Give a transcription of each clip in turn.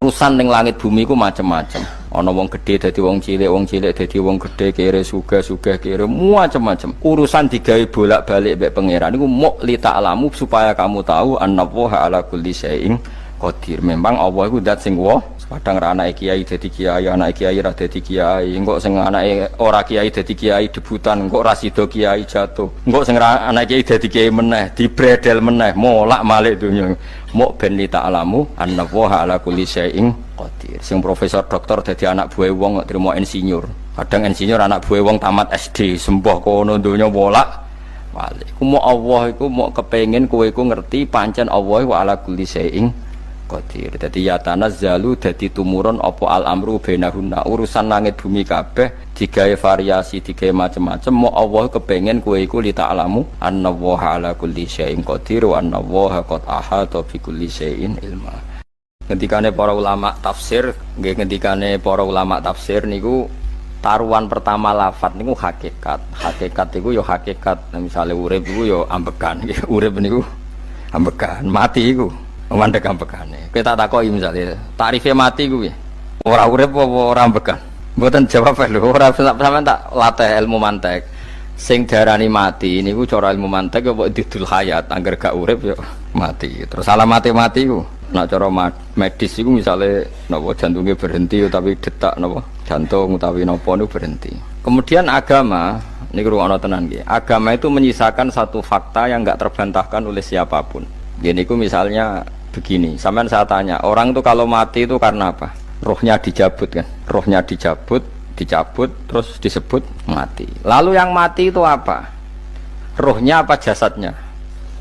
urusan ning langit bumi ku macam-macam. Ana wong gedhe dadi wong cilik dadi wong gedhe, kere sugih kere macam-macam. Urusan digawe bolak-balik mbek pangeran niku muk li ta'lamu supaya kamu tahu annallaha ala kulli syai'in qadir. Memang Allah iku zat sing kadang ra anake kiai dadi kiai, anake kiai ra dadi kiai, engko sing anake ora kiai dadi kiai debutan, engko ra sida kiai jatuh, engko sing anake kiai dadi kiai meneh, dibredel meneh, molak-malik donya. Muk ben li ta'lamu annallaha ala kulli syai'in qadir. Sing profesor doktor dadi anak buah wong kok trimo insinyur. Kadang insinyur anak buah wong tamat SD, sembah kono donya molak-malik. Ku muk Allah iku muk kepengin kowe iku ngerti pancen Allah wa ala kulli syai'in qadir. Dadi ya tanazzalu dadi tumurun apa al-amru bainahunna, urusan langit bumi kabeh digawe variasi, digawe macam-macam. Mo Allah kepengin kowe iku li ta'lamu annallaha ala kulli syai'in qadir wa annallaha qad ahata bi kulli syai'in ilma. Ngendikane para ulama tafsir, nggih ngendikane para ulama tafsir niku taruhan pertama lafat niku hakikat. Hakikat iku ya hakikat. Nah, misale urip iku ya ambekan. Urip niku ambekan, mati iku mandek ambekane. Kowe tak takoki misale, tarife mati kuwi. Ora urip apa ora ambekan? Mboten jawab lho, ora sampean tak latih ilmu mantek. Sing diarani mati niku cara ilmu mantek apa didul hayat, angger gak urip ya mati. Terus alamate mati ku, nek cara medis iku misale napa jantungnya berhenti tapi detak napa jantung utawi napa niku berhenti. Kemudian agama niku ruwono tenan nggih. Agama itu menyisakan satu fakta yang enggak terbantahkan oleh siapapun. Gini ku misalnya begini, sampean saya tanya, orang itu kalau mati itu karena apa? Rohnya dicabut kan? Rohnya dicabut, terus disebut mati. Lalu yang mati itu apa? Rohnya apa jasadnya?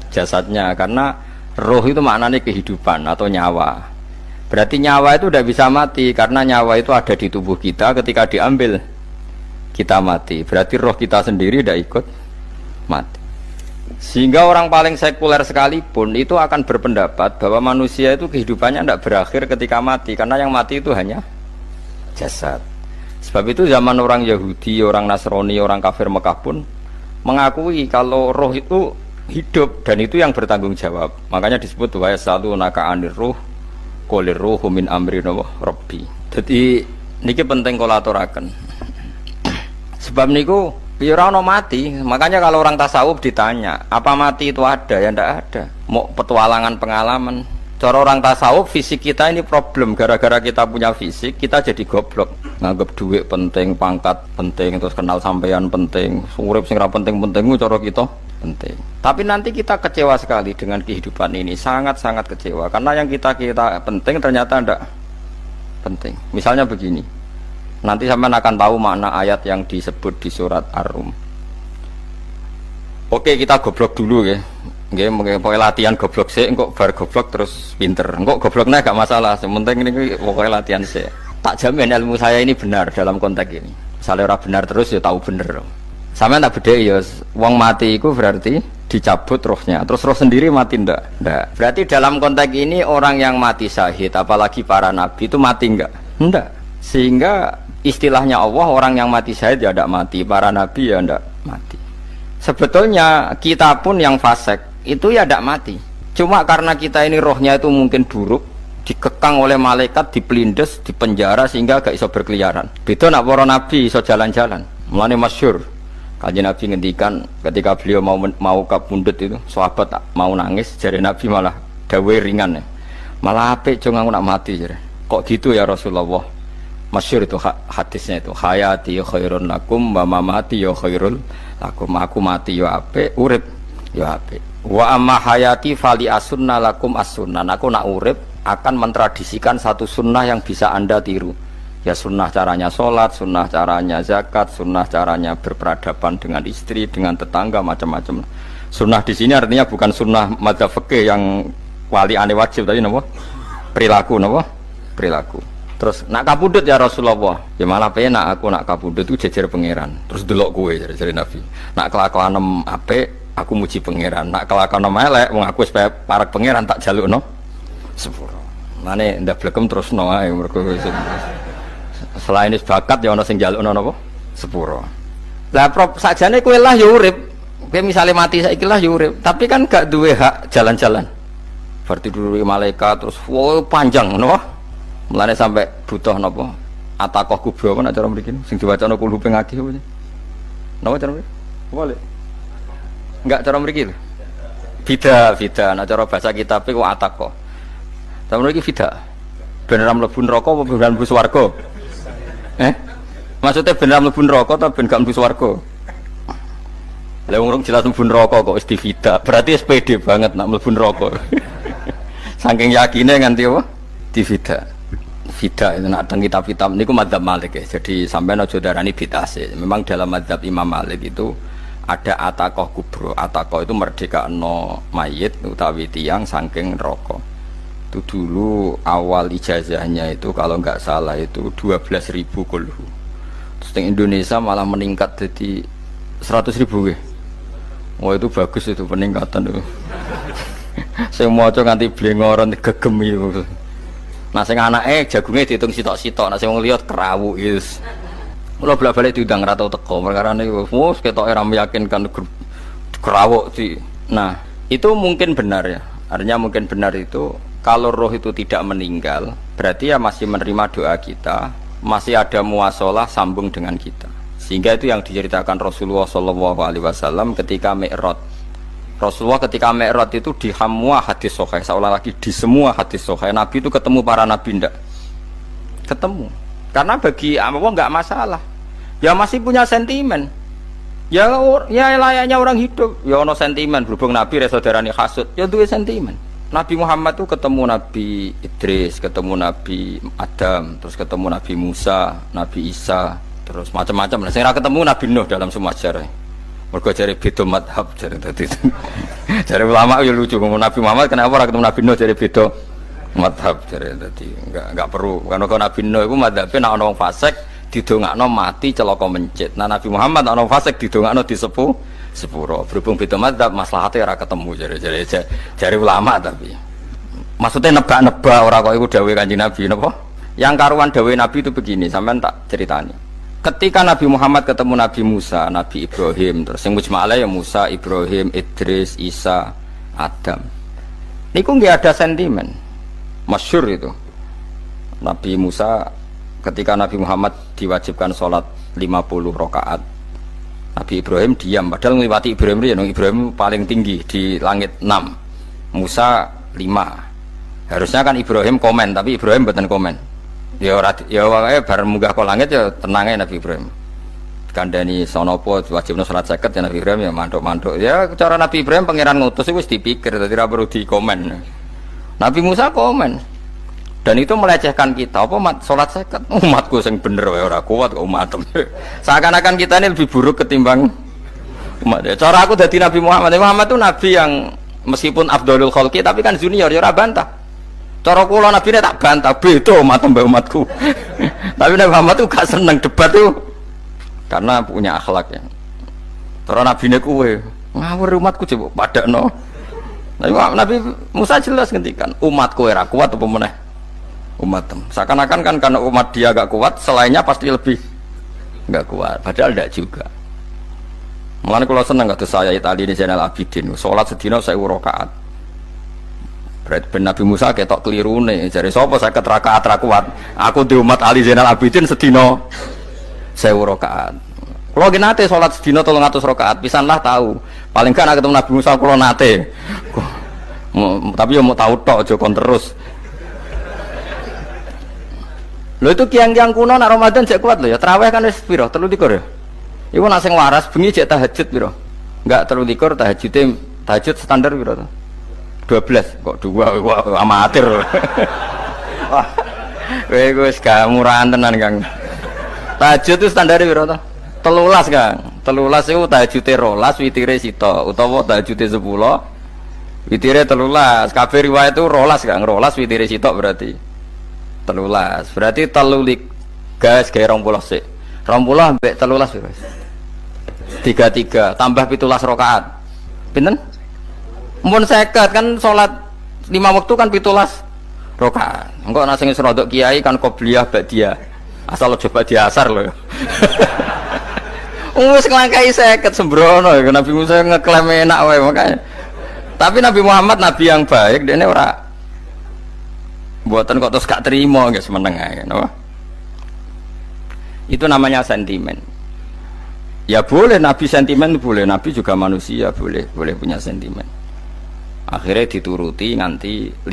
Jasadnya, karena roh itu maknanya kehidupan atau nyawa. Berarti nyawa itu tidak bisa mati, karena nyawa itu ada di tubuh kita, ketika diambil kita mati. Berarti roh kita sendiri tidak ikut mati. Sehingga orang paling sekuler sekalipun itu akan berpendapat bahwa manusia itu kehidupannya tidak berakhir ketika mati, karena yang mati itu hanya jasad. Sebab itu zaman orang Yahudi, orang Nasrani, orang kafir Mekah pun mengakui kalau roh itu hidup dan itu yang bertanggung jawab. Makanya disebut wa yasalunaka 'anir ruh qul ruhu min amri rabbi. Jadi niki penting kula aturaken. Sebab niku ya ora ono mati. Makanya kalau orang tasawuf ditanya, apa mati itu ada? Ya ndak ada. Mau petualangan pengalaman. Cara orang tasawuf fisik kita ini problem. Gara-gara kita punya fisik, kita jadi goblok. Nganggep duit penting, pangkat penting, terus kenal sampean penting, urip sing ra penting-penting cara kita penting. Tapi nanti kita kecewa sekali dengan kehidupan ini, sangat-sangat kecewa. Karena yang kita penting ternyata ndak penting. Misalnya begini. Nanti sampean akan tahu makna ayat yang disebut di surat Ar-Rum. Oke, kita goblok dulu ya. Nggih, pokoke latihan goblok sik, engko bar goblok terus pinter. Engko gobloknya gak masalah, sementing ini pokoke latihan sik. Tak jamin ilmu saya ini benar dalam konteks ini. Misalnya ora benar terus ya tahu bener. Sampean tak bedheki ya, wong mati iku berarti dicabut rohnya. Terus roh sendiri mati ndak? Ndak. Berarti dalam konteks ini orang yang mati syahid, apalagi para nabi itu mati enggak? Ndak. Sehingga istilahnya Allah, orang yang mati syahid ya tidak mati, para nabi ya tidak mati. Sebetulnya kita pun yang fasik itu ya tidak mati. Cuma karena kita ini rohnya itu mungkin buruk, dikekang oleh malaikat, dipelindes, dipenjara sehingga gak iso berkeliaran. Beda nak para nabi iso jalan-jalan. Mulane masyhur Kanjeng Nabi ngendikan ketika beliau mau kabundut itu, sahabat mau nangis, jare Nabi malah dawe ringan ya. Malah apik jong aku nak mati jare. Kok gitu ya Rasulullah? Masyhur itu hadisnya itu, hayati khairun lakum wa mamati ya khairul lakum. Aku mati ya apik, urip ya apik. Wa amma hayati fali asunna lakum as-sunnah. Aku nak urip akan mentradisikan satu sunnah yang bisa Anda tiru. Ya sunnah caranya sholat, sunnah caranya zakat, sunnah caranya berperadaban dengan istri, dengan tetangga, macam-macam. Sunnah di sini artinya bukan sunnah madzhab fikih yang wali ane wajib tadi, napa? Perilaku, napa? Perilaku. Terus nak kabudut ya Rasulullah, ya malah penak aku nak kabudut itu jejer pangeran. Terus delok kowe jare Nabi. Nak kelakuan apik aku muji pangeran. Nak kelakuan elek wong aku supaya parek pangeran tak jalukno sepuro. Mane ndak blekem terusno ae mergo selain bakat ya ana sing jalukno napa? Sepuro. Lah sakjane kowe lah ya urip. Kowe misale mati saiki lah ya urip, tapi kan gak duwe hak jalan-jalan. Berarti dulu malaikat terus panjang napa? Mulane sampai butuh napa? Atakoh kubro apa cara mriki sing diwacana kulo ping akeh apa? Napa cara mriki? Boleh. Enggak cara mriki lho. Bida, nah cara bahasa kitab iku atakoh. Cara mriki bida. Beneran mlebu neraka apa beneran mlebu swarga? Maksudnya beneran mlebu neraka atau ben gak mlebu swarga? Lah wong jelas mlebu neraka kok wis divida. Berarti SPD banget nak mlebu neraka. Saking yakine nganti apa? Divida. Vida itu nak teng kitab-kitab niku madzhab Malik ya. Jadi sampean aja darani bid'ah. Memang dalam madzhab Imam Malik itu ada atakoh kubro. Atakoh itu merdekakno mayit utawi tiyang saking neraka. Itu dulu awal ijazahnya itu kalau nggak salah itu 12.000 kulhu. Terus di Indonesia malah meningkat jadi 100.000 ya. Wah itu bagus itu peningkatan itu. Saya mau coba nganti blengoran gegem itu. Nah sing anake jagunge diitung sitok-sitok, nah sing wong liya kerawu is. Kula bolak-balik diundang ra tau teko, perkara niku wis ketoke ra meyakinkan kerawuk di. Nah, itu mungkin benar ya. Artinya mungkin benar itu kalau roh itu tidak meninggal, berarti ya masih menerima doa kita, masih ada muasalah sambung dengan kita. Sehingga itu yang diceritakan Rasulullah SAW ketika Mi'raj. Rasulullah ketika Mi'raj itu di semua hadis sahih, seolah lagi di semua hadis sahih Nabi itu ketemu para nabi ndak? Ketemu. Karena bagi Allah nggak masalah. Ya masih punya sentimen. Ya layaknya orang hidup. Ya ono sentimen berhubung Nabi saudarane hasud, ya duwe sentimen. Nabi Muhammad itu ketemu Nabi Idris, ketemu Nabi Adam, terus ketemu Nabi Musa, Nabi Isa, terus macam-macam. Nah, sing ra ketemu Nabi Nuh dalam semua sejarah. Mergo jare beda madhab jare dadi. Jare ulama ya lucu ngomong Nabi Muhammad kenapa ora ketemu Nabi Nuh jare beda madhab jare dadi enggak perlu. Karena Nabi Nuh iku madhabe nek ana wong fasik didongakno mati celaka mencit. Nah Nabi Muhammad ana wong fasik didongakno sepuro. Berhubung beda madhab maslahate ora ketemu jare ulama tapi. Maksudnya nebak-nebak ora kok iku dawuhe Kanjeng Nabi napa? Yang karuan dawuhe Nabi itu begini, sampean tak ceritani. Ketika Nabi Muhammad ketemu Nabi Musa, Nabi Ibrahim, terus yang mujma'alah ya Musa, Ibrahim, Idris, Isa, Adam. Niku nggak ada sentimen, masyhur itu. Nabi Musa ketika Nabi Muhammad diwajibkan sholat 50 rakaat, Nabi Ibrahim diam, padahal ngliwati Ibrahim ya, Ibrahim paling tinggi di langit 6, Musa 5. Harusnya kan Ibrahim komen, tapi Ibrahim mboten komen. Ya wae bar munggah ke langit ya tenange Nabi Ibrahim. Kandhani sonopo wajibna salat 50 ya Nabi Ibrahim ya mantuk-mantuk. Ya cara Nabi Ibrahim pangeran ngutus itu wis dipikir dadi ora perlu dikomen. Nabi Musa komen. Dan itu melecehkan kita. Apa salat 50 umatku sing bener wae ora kuat kok umatem. Seakan-akan kita ini lebih buruk ketimbang umat. Cara aku dadi Nabi Muhammad. Muhammad itu nabi yang meskipun afdhalul khalqi tapi kan junior ya ora bantah. Cara kula Nabi ini tak bantah, beda umatku. Tapi Nabi Muhammad itu gak seneng debat itu karena punya akhlak ya. Cara Nabi ini kuwe ngawur umatku coba padakno. Nabi Musa jelas ngendikan umatku ora kuat apa meneh umatem. Seakan-akan kan karena umat dia gak kuat, selainnya pasti lebih gak kuat. Padahal tidak juga. Mulane kula seneng kados saya Itali ini Zainal Abidin, salat sedina 1000 rakaat. Berarti Nabi Musa ketok keliru nih. Jadi sopo saya keterakaat kuat. Aku di umat Ali Zainal Abidin sedino 1000 rakaat. Kalau gini nate sholat sedino 300 rakaat, pisanlah tahu. Paling kan ketemu Nabi Musa kalau nate. Tapi ya mau tahu tok, jokon terus. Lo itu kiang-kiang kuno nak Ramadan cek kuat lo ya. Terawih kan wis piro? 3 ya. Iku nak sing waras bengi cek tahajud piro? Enggak 3 tahajud standar piro to? 12 kok 2 amatir. Wah. Kowe wis gak murahan tenan, Kang. Tahajud itu standar piro to? 13, Kang. 13 iku tahajude 12, witire sita utawa tahajude 10, witire 13. Kabeh riwayat itu 12, Kang. 12 witire sita berarti 13. Berarti 3 gas gawe 20 sik. 20 ambek 13 piro? 33 tambah 17 rakaat. Pinten? Mun 50 kan sholat 5 waktu kan 17 rakaat. Engko ana sing rodok kiai kan qobliyah ba'diyah. Asal coba diasar lho. Wis nglangkai 50 sembrono Nabi Musa ngeklaim enak wae makanya. Tapi Nabi Muhammad nabi yang baik, dene ora Mboten kok terus gak terima nggih semeneng ae napa. Itu namanya sentimen. Ya boleh Nabi sentimen boleh, Nabi juga manusia boleh punya sentimen. Akhirnya dituruti nganti 5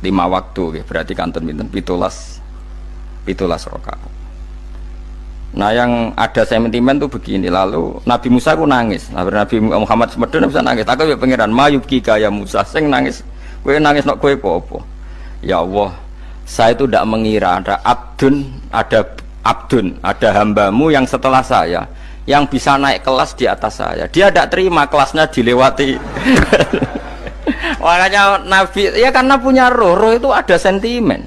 waktu nggih, berarti kanten pinten 17 rakaat. Nah yang ada sentimen tuh begini, lalu Nabi Musa ku nangis. Nabi Muhammad semedun bisa nangis. Aku ya pangeran mayubki kaya Musa sing nangis. Kowe nangis nok kowe apa? Ya Allah, saya itu tidak mengira ada hambamu yang setelah saya yang bisa naik kelas di atas saya. Dia tidak terima kelasnya dilewati. Makanya Nabi ya karena punya roh itu ada sentimen.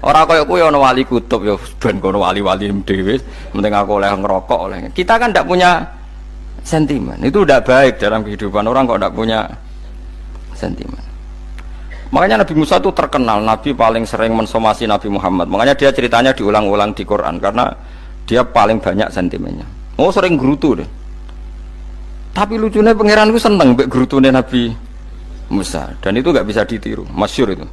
Orang kaya kowe ana wali kutub ya ben kono wali-wali dhewe, penting aku oleh ngerokok oleh. Kita kan tidak punya sentimen. Itu tidak baik dalam kehidupan orang kok tidak punya sentimen. Makanya Nabi Musa itu terkenal Nabi paling sering mensomasi Nabi Muhammad. Makanya dia ceritanya diulang-ulang di Quran karena dia paling banyak sentimennya. Oh sering gerutu deh. Tapi lucunya pangeran itu seneng mbek gerutune Nabi Musa dan itu nggak bisa ditiru, masyhur itu.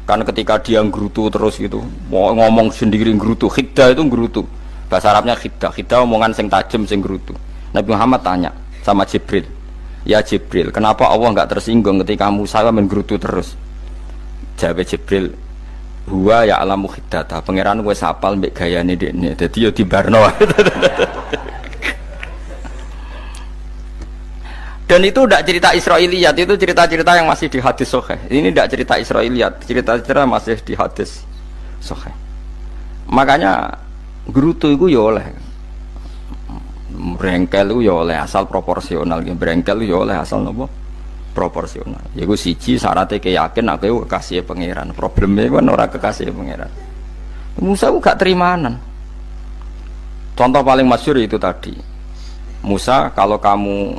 Karena ketika dia nggerutu terus gitu, mau ngomong sendiri nggerutu, khiddah itu nggerutu. Bahasa Arabnya khiddah omongan sing tajem sing nggerutu. Nabi Muhammad tanya sama Jibril, ya Jibril, kenapa Allah nggak tersinggung ketika Musa menggerutu terus? Jawab Jibril, huwa ya alamu khiddata, pangeran gue sapal mbek gayane dekne, dadi yo dibarno. Dan itu tidak cerita Israiliyat, itu cerita-cerita yang masih di hadis sahih. Ini tidak cerita Israiliyat, cerita-cerita masih di hadis sahih. Makanya gerutu itu ya oleh, brengkel itu ya oleh asal proporsional, brengkel itu ya oleh asal nopo proporsional. Ya gue siji syaratnya keyakin aku kekasih pangeran. Problemnya kan orang kekasih pangeran. Musa itu gak terimanan. Contoh paling masyhur itu tadi. Musa, kalau kamu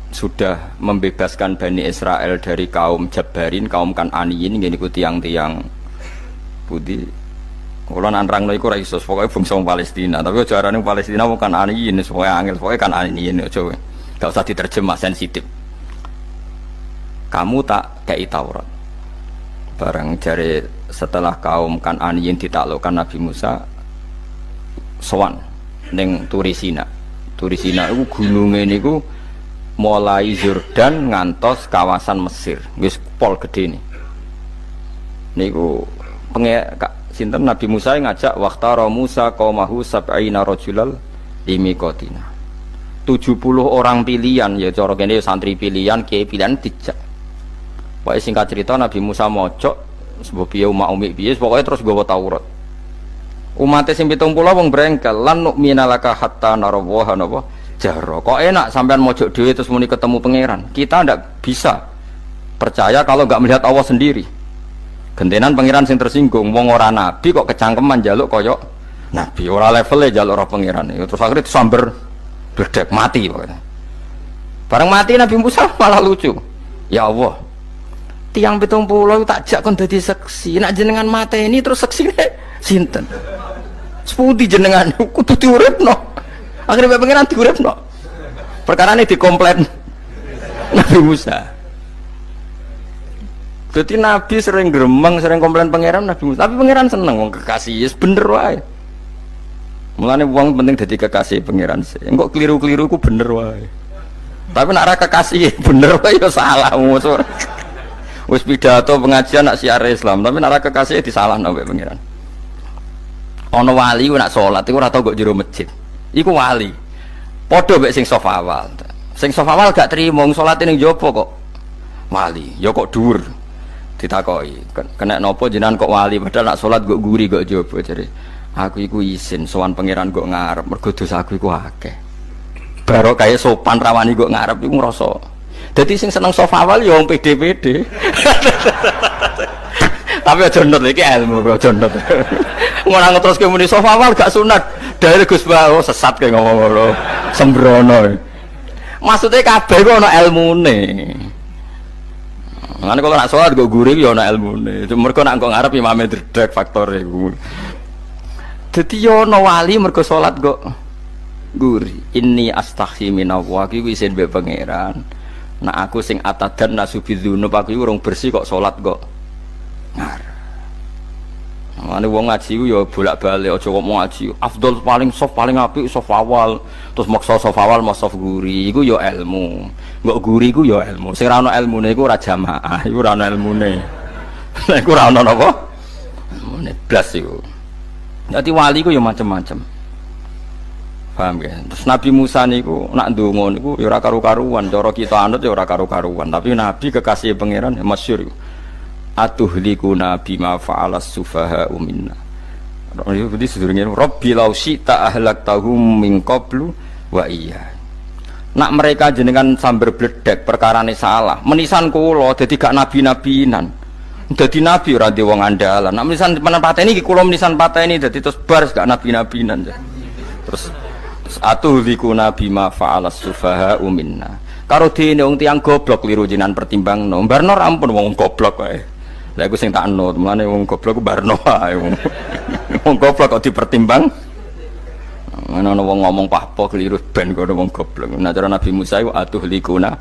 sudah membebaskan Bani Israel dari kaum Jabarin, kaum Kan'aniyin, ngikuti tiang-tiang putih. Kalau nanrang iku ora iso, pokoke bangsa Palestina, tapi aja arane Palestina bukan Kan'aniyin, pokoke angel, pokoke Kan'aniyin aja. Enggak usah diterjemah sensitif. Kamu tak kei Taurat. Barang jare setelah kaum Kan'aniyin ditaklukkan Nabi Musa sowan ning Turisina. Turisina iku gununge niku mulai Yordan ngantos kawasan Mesir, wis pol gede nih. Niku sinten Nabi Musa ngajak waqtara Musa qaumahu sab'ina rajulal limiqatina. 70 orang pilihan ya cara kene santri pilihan, kiai pilihan dijak. Pokoke singkat cerita Nabi Musa mojok sebab piye umat umi piye pokoke terus nggawa Taurat. Umat sing 70 wong brengkel lan nu'mina laka hatta narawaha napa jaro. Kok enak sampean mojok dhewe terus muni ketemu pangeran. Kita ndak bisa percaya kalau nggak melihat Allah sendiri. Gentenan pangeran sing tersinggung, wong ora nabi kok kecangkeman njaluk koyok nabi, ora levele njaluk ora pangeran. Terus akhirnya disamber bledek mati pokoknya. Bareng mati Nabi Musa malah lucu. Ya Allah, tiang 70 tak jak kon dadi seksi. Nek jenengan mateni terus seksine sinten? Sepundi jenengan kudu diuripno. Akhirnya pengiran diuripno. Perkarane dikomplain Nabi Musa. Jadi Nabi sering gremeng, sering komplain pangeran Nabi Musa. Tapi pangeran seneng wong kekasih, yes, bener wae. Mulane wong penting dadi kekasih pangeran sih. Engko keliru-keliru ku bener wae. Tapi nek ora kekasih bener wae ya salah musuh. Wis pidato pengajian nak siar Islam, tapi nek ora kekasih disalahno mbek pangeran. Ana wali ku nak salat iku ora tau kok jero masjid. Iku wali. Padha mek sing saf awal. Sing saf awal gak trimo salate ning jopo kok wali. Ya kok dhuwur. Ditakoki, kena napa jenengan kok wali padahal nak salat kok guri kok jopo jare. Aku iku isin sowan pangeran kok ngarep mergo dosa aku iku akeh. Barok kaya sopan rawani kok ngarep iku ngrasa. Dadi sing seneng saf awal ya wong pede-pede. Tapi aja nut iki ilmu kok aja nut. Ngono terus ke muni saf awal gak sunat. Dari Gus Bawo sesat kayak ngomong ngono. Sembrono. Maksudnya kabeh kok ana ilmune. Ngene kok nak salat kok guri ya ana ilmune. Mergo nak kok ngarep imame dredeg faktore iku. Dadi ya ana wali mergo salat kok guri. Inni astaghfi minallah iki isin mbek pangeran. Nak aku sing atadan nasubidzunub aku urung bersih kok salat kok Mane wong ngaji ku ya bolak-balik aja kok mau ngaji. Afdol paling soft paling apik soft awal, terus maksa soft awal mau soft guri iku ya ilmu. Mbok guri ku ya ilmu. Sing ora ana ilmune iku ora jamaah, iku ora ana ilmune. Lah iku ora ana napa? Ilmune blas iku. Dadi wali ku ya macam-macam. Paham ya? Terus Nabi Musa niku nak ndonga niku ya ora karu-karuan, cara kita anut ya ora karu-karuan, tapi Nabi kekasih pangeran ya masyhur iku. Atuhlikuna bima fa'alas sufaha minna. Itu berarti sedurunge Rabbi law syi'ta ahlaktahum min qablu wa iya. Nak mereka jenengan sambar bledek perkarane salah, menisan kula dadi gak nabi-nabinan. Dadi nabi ora di wong andalan. Nak menisan pateni iki kula menisan pateni dadi terus bar gak nabi-nabinan. Terus atuhlikuna bima fa'alas sufaha minna. Karo dene wong tiyang goblok liru jenengan pertimbangno. Barno ampun wong goblok wae. Lah iku sing tak anut, mulane wong goblok ku barno wae. Wong goblok kok dipertimbang. Ana wong ngomong pahpo keliru ben kok wong goblok. Nah cara Nabi Musa iku atuhlikuna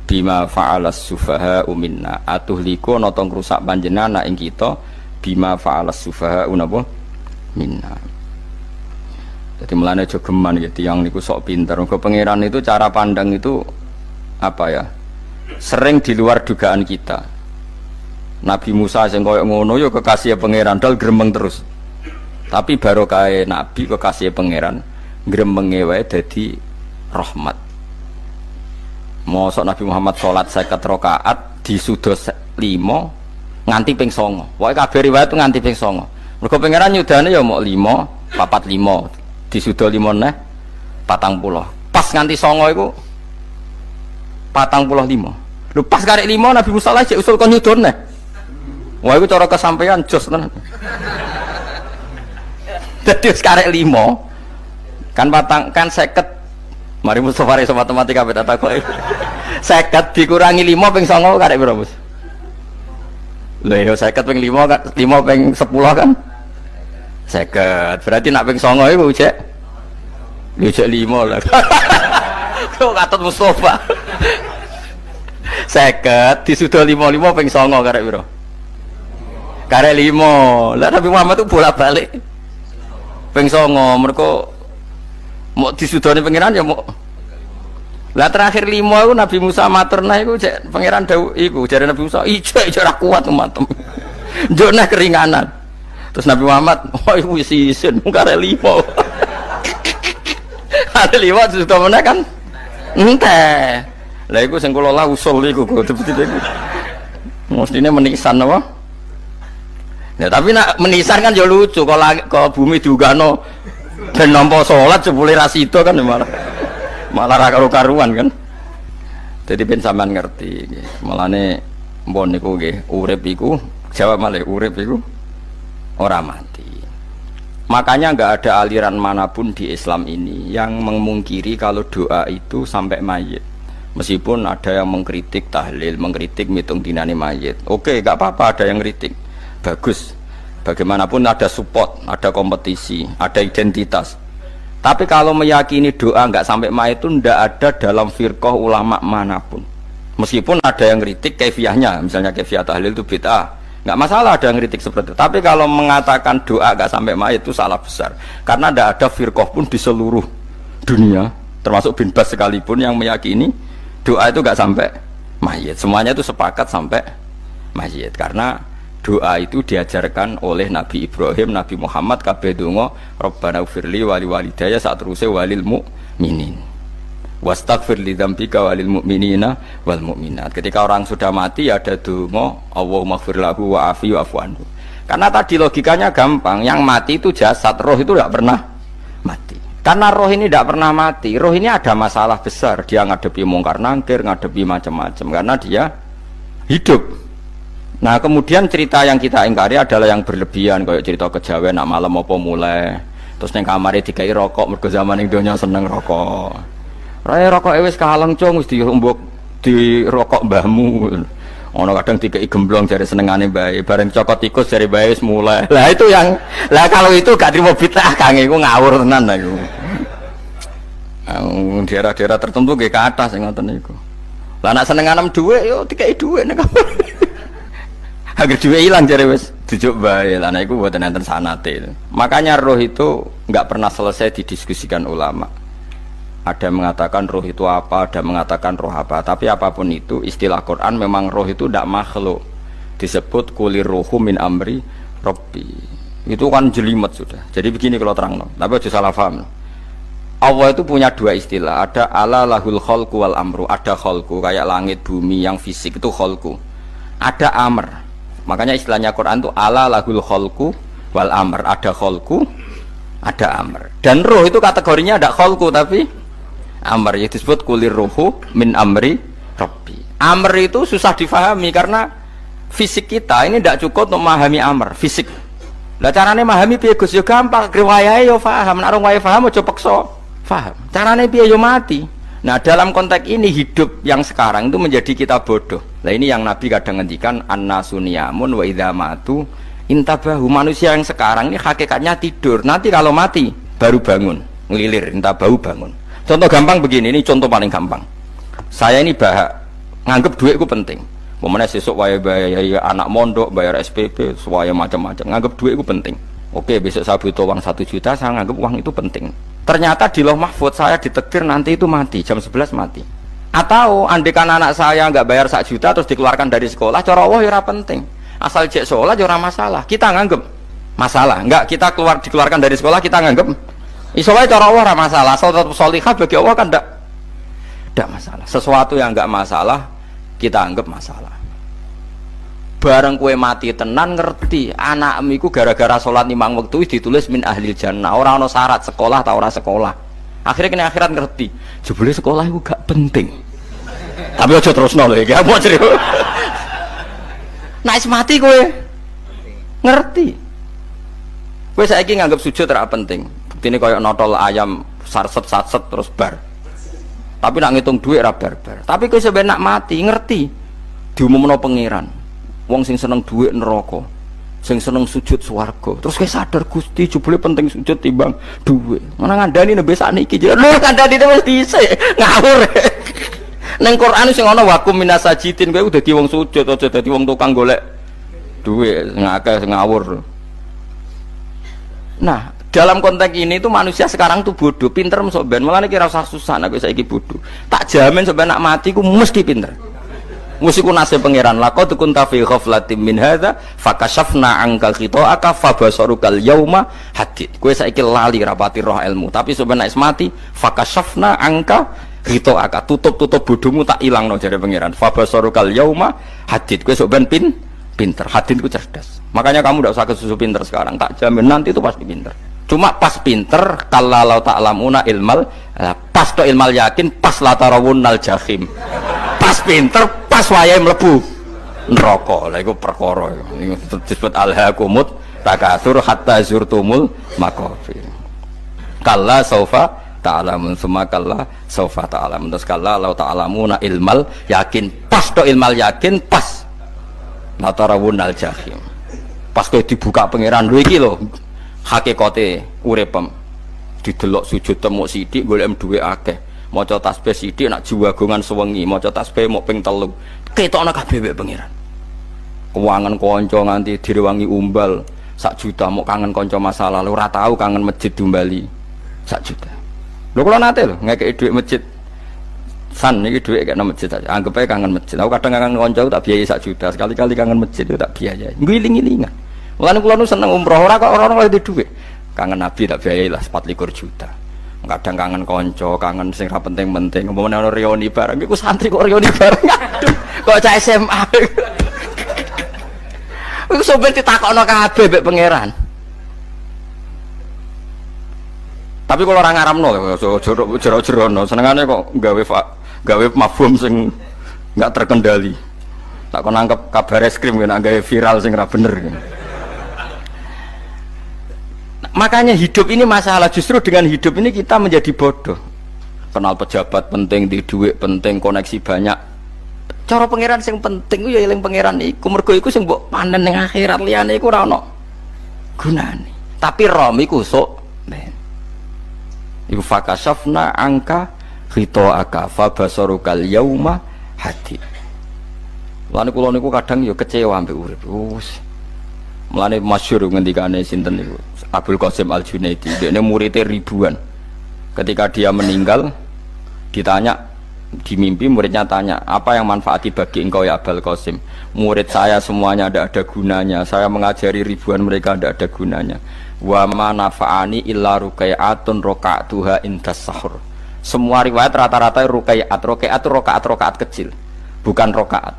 bima fa'alas sufaha minna. Atuhliku ana tong rusak panjenengan ing kita bima fa'alas sufaha napa minna. Jadi mulane aja geman ya tiyang niku sok pinter. Mergo pangeran itu cara pandang itu apa ya? Sering di luar dugaan kita. Nabi Musa sing koyo ngono ya kekasih pangeran dal gremeng terus. Tapi barokah Nabi kekasih pangeran gremenge wae dadi rahmat. Mosok Nabi Muhammad salat 50 rakaat disuda 5 nganti ping 9. Wae kabeh riwayat nganti ping 9. Mergo pangeran nyudane ya mok 5, 45. Disuda 5 neh 40. Pas nganti 9 iku 45. Lho pas karek 5 Nabi Musa lagi usul kon nyudon neh. Wah itu cara kesampaian jos tenan. Dadi wis karek 5. Kan patang kan 50. Mari Mustofa iso matematika beta takoki. 50 dikurangi 5 ping 9 karek piro, Bos? Lha yo 50 ping 5 kan 5 ping 10 kan 50. Berarti nak ping 9 iku cek. Yo cek 5 lah. Kok katut Mustofa. 50 disuda 55 ping 9 karek piro? Karek 5. Lah Nabi Muhammad itu bolak-balik ping 9 mergo mau disudone pangeran ya mau. Lah terakhir 5 iku Nabi Musa matur nah iku cek pangeran dawuh iku jare Nabi Musa ijo ora kuat matem. Njuk nah keringanan. Terus Nabi Muhammad oh iku wis isin karek 5. Karek 5 disuda meneh kan ente. Lah iku sing kula lah usul iku kok dadi iku. Mestine menisan apa? Ya tapi nak menisan kan ya lucu kalau ke bumi diugano ben nampa salat jebule ra sida kan malah ra karo-karuan kan. Jadi ben sampean ngerti nggih. Mulane mbon niku nggih urip iku jawab malih urip iku ora mati. Makanya enggak ada aliran manapun di Islam ini yang memungkiri kalau doa itu sampai mayit. Meskipun ada yang mengkritik tahlil, mengkritik mitung dinane mayit. Oke, enggak apa-apa ada yang kritik. Bagus, bagaimanapun ada support, ada kompetisi, ada identitas. Tapi kalau meyakini doa nggak sampai mayit itu ndak ada dalam firqah ulama manapun. Meskipun ada yang kritik kefiahnya, misalnya kefiah tahlil itu bid'ah, nggak masalah ada yang kritik seperti itu. Tapi kalau mengatakan doa nggak sampai mayit itu salah besar, karena ndak ada firqah pun di seluruh dunia, termasuk bin Bas sekalipun yang meyakini doa itu nggak sampai mayit. Semuanya itu sepakat sampai mayit, karena doa itu diajarkan oleh Nabi Ibrahim, Nabi Muhammad kabeh donga Rabbana ufirli wali walidayya saat terusé walil mu'minin wastaghfir li dzambika walil mu'minina wal mu'minat. Ketika orang sudah mati ada donga Allahumma ighfir lahu wa afi wa'fu anhu. Karena tadi logikanya gampang, yang mati itu jasad, roh itu tidak pernah mati. Karena roh ini tidak pernah mati, roh ini ada masalah besar, dia ngadepi mungkar nangkir, ngadepi macam-macam karena dia hidup. Nah kemudian cerita yang kita ingkari adalah yang berlebihan, kayak cerita kejawen nak malam apa mulai terus neng kamarnya dikai rokok mergo zaman ning donya seneng rokok. Raya rokok wis kaleng cung wis diumbuk di rokok mbahmu. Ono kadang dikai gemblong jare senengane bae, bareng cokot tikus jare bae wis mulai. Lah itu yang lah kalau itu gak trimo bid'ah Kang iku ngawur tenan lah iku. Daerah-daerah tertentu nggih kathah sing ngoten niku. Lah nak senenganem dhuwit yo dikai dhuwit nek Agar duwe ilang jare wis dujuk bae lan iku mboten enten sanate. Makanya roh itu enggak pernah selesai didiskusikan ulama. Ada mengatakan roh itu apa, ada mengatakan roh apa. Tapi apapun itu istilah Quran memang roh itu tidak makhluk. Disebut kulir ruhu min amri Rabbi. Itu kan jelimet sudah. Jadi begini kalau terang, tapi aja salah paham. Allah itu punya dua istilah. Ada ala lahul khalqu wal amru. Ada khalqu kayak langit bumi yang fisik itu khalqu. Ada amr. Makanya istilahnya Quran itu ala lahul khalqu wal amr. Ada khalqu, ada amr. Dan roh itu kategorinya ada khalqu tapi amr. Itu disebut kulir ruhu min amri Rabbi. Amr itu susah difahami karena fisik kita ini tidak cukup untuk memahami amr fisik. Lah carane memahami piye Gus? Ya gampang, riwayahe yo paham. Nek ora paham aja peksa paham. Carane piye yo mati. Nah, dalam konteks ini hidup yang sekarang itu menjadi kita bodoh. Nah, ini yang Nabi kadang ngendikan annasuniyamun wa idza matu intabahu. Manusia yang sekarang ini hakikatnya tidur. Nanti kalau mati baru bangun, ngelilir, intabahu bangun. Contoh gampang begini, ini contoh paling gampang. Saya ini nganggep duit itu penting. Momennya sesuk bayar anak mondok, bayar SPP, semuanya macam-macam. Nganggep duit itu penting. Oke, besok saya butuh uang 1 juta, saya nganggep uang itu penting. Ternyata di Lauh Mahfud saya ditekir nanti itu mati, jam 11 mati. Atau andekan anak saya nggak bayar 1 juta terus dikeluarkan dari sekolah, cara Allah ya penting. Asal cek sholat ya masalah. Kita nganggep masalah. Enggak, kita dikeluarkan dari sekolah kita nganggep isolasi cara Allah masalah. Asal tetap sholihah bagi Allah kan enggak masalah. Sesuatu yang enggak masalah kita anggap masalah. Bareng kue mati tenan ngerti anakmu iku gara-gara sholat 5 waktu ditulis min ahlil jannah. Orang ono syarat sekolah atau ora sekolah. Akhirnya kena akhirat ngerti. Jebule sekolah itu gak penting. Tapi aja terusno lho iki. Apa cerita? Nek mati kue ngerti. Kue saiki nganggap sujud ora penting. Buktine koyo notol ayam sarset terus bar. Tapi nak ngitung duit ora bar-bar. Tapi kowe sampe nak mati ngerti diumumno pangeran. Wong sing seneng duit neraka, sing seneng sujud swarga. Terus kowe sadar Gusti jebule penting sujud timbang duit. Mana ngandani nembe sakniki. Lho kandhani wis dhisik. Ngawur. Ning Quran sing ana wakum minasajidin kowe dadi wong sujud aja dadi wong tukang golek duit ngakeh ngawur. Nah, dalam konteks ini itu manusia sekarang tuh bodoh, pinter masuk ben. Malah kira usah susah nek saiki bodoh. Tak jamin sampai nak mati ku mesti pinter. Mesti ku nasib pangeran. Laqad kunta fi ghaflatin min hadza fakashafna anka khita'aka fabasarukal yauma hadid. Kowe saiki lali rapati roh ilmu, tapi sampai nek mati fakashafna anka khita'aka. Tutup bodohmu tak ilangno jare pangeran. Fabasarukal yauma hadid. Kowe sok ben pinter. Hadid ku cerdas. Makanya kamu tidak usah kesusu pinter sekarang. Tak jamin nanti itu pasti pinter. Cuma pas pinter kalau ta'lamuna ilmal pas to ilmal yakin pas latarawunnal jahim. Pas pinter pas wayahe mlebu neraka. Lha iku perkara iku disebut alhaqumut takatsur hatta zurtumul maqabir. Kalla saufa ta'lamun summa kalla saufa ta'lamun. Terus kalla law ta'lamuna ilmal yakin pas to ilmal yakin pas latarawunnal jahim. Pas kowe dibuka pangeran lho iki lho hakikate uripem didelok sujud temuk sithik golek duwe akeh maca tasbih sithik nak jiwagongan sewengi maca tasbih mok ping 3 ketokno kabeh mek pangeran keuangan kanca nganti direwangi umbal 1 juta mok kangen kanca masa lalu ora tau kangen masjid diumbali 1 juta lho kula nate lho ngekeki dhuwit masjid san niki dhuwit kek nang masjid aja anggap ae kangen masjid aku kadang kangen kanca tak biayai 1 juta sekali-kali kangen masjid tak biayai ngiling-ngilingan. Mulane kula nu seneng umroh ora kok ora di dhuwit. Kangen Nabi tak biayai lah 24 juta. Kadang kangen kanca, kangen sing ra penting-penting. Umpamane ana reuni bareng iku santri kok reuni bareng. Aduh, kok cah SMA. Iku sampe ditakokno kabeh mbek pangeran. Tapi kalau orang ngaramno jero-jerono senengane kok gawe mafhum sing enggak terkendali. Tak kon nangkep kabar eskrim nek gawe viral sing ra bener. Makanya hidup ini masalah, justru dengan hidup ini kita menjadi bodoh. Kenal pejabat penting, di duit penting, koneksi banyak. Cara pangeran sing penting ya eling pangeran iku, mergo iku sing mbok panen ning akhirat, liyane iku ora ono gunane. Tapi rom iku sok ben. Iku fakashafna angka khita'aka fabasarukal yauma hadid. Mulane kula niku kadang ya kecewa ambek urip. Mulane masyhur ngendikane sinten niku Abdul Qasim Al-Junaidi, dekne muridé ribuan. Ketika dia meninggal ditanya di mimpi, muridnya tanya, apa yang manfaati bagi engkau ya Abdul Qasim? Murid saya semuanya ada gunanya, saya mengajari ribuan mereka ada gunanya. Wa ma nafa'ani illa ruqai'atun roka'tuha indas sahur. Semua riwayat rata-rata ruqai'at itu rokaat kecil, bukan rokaat.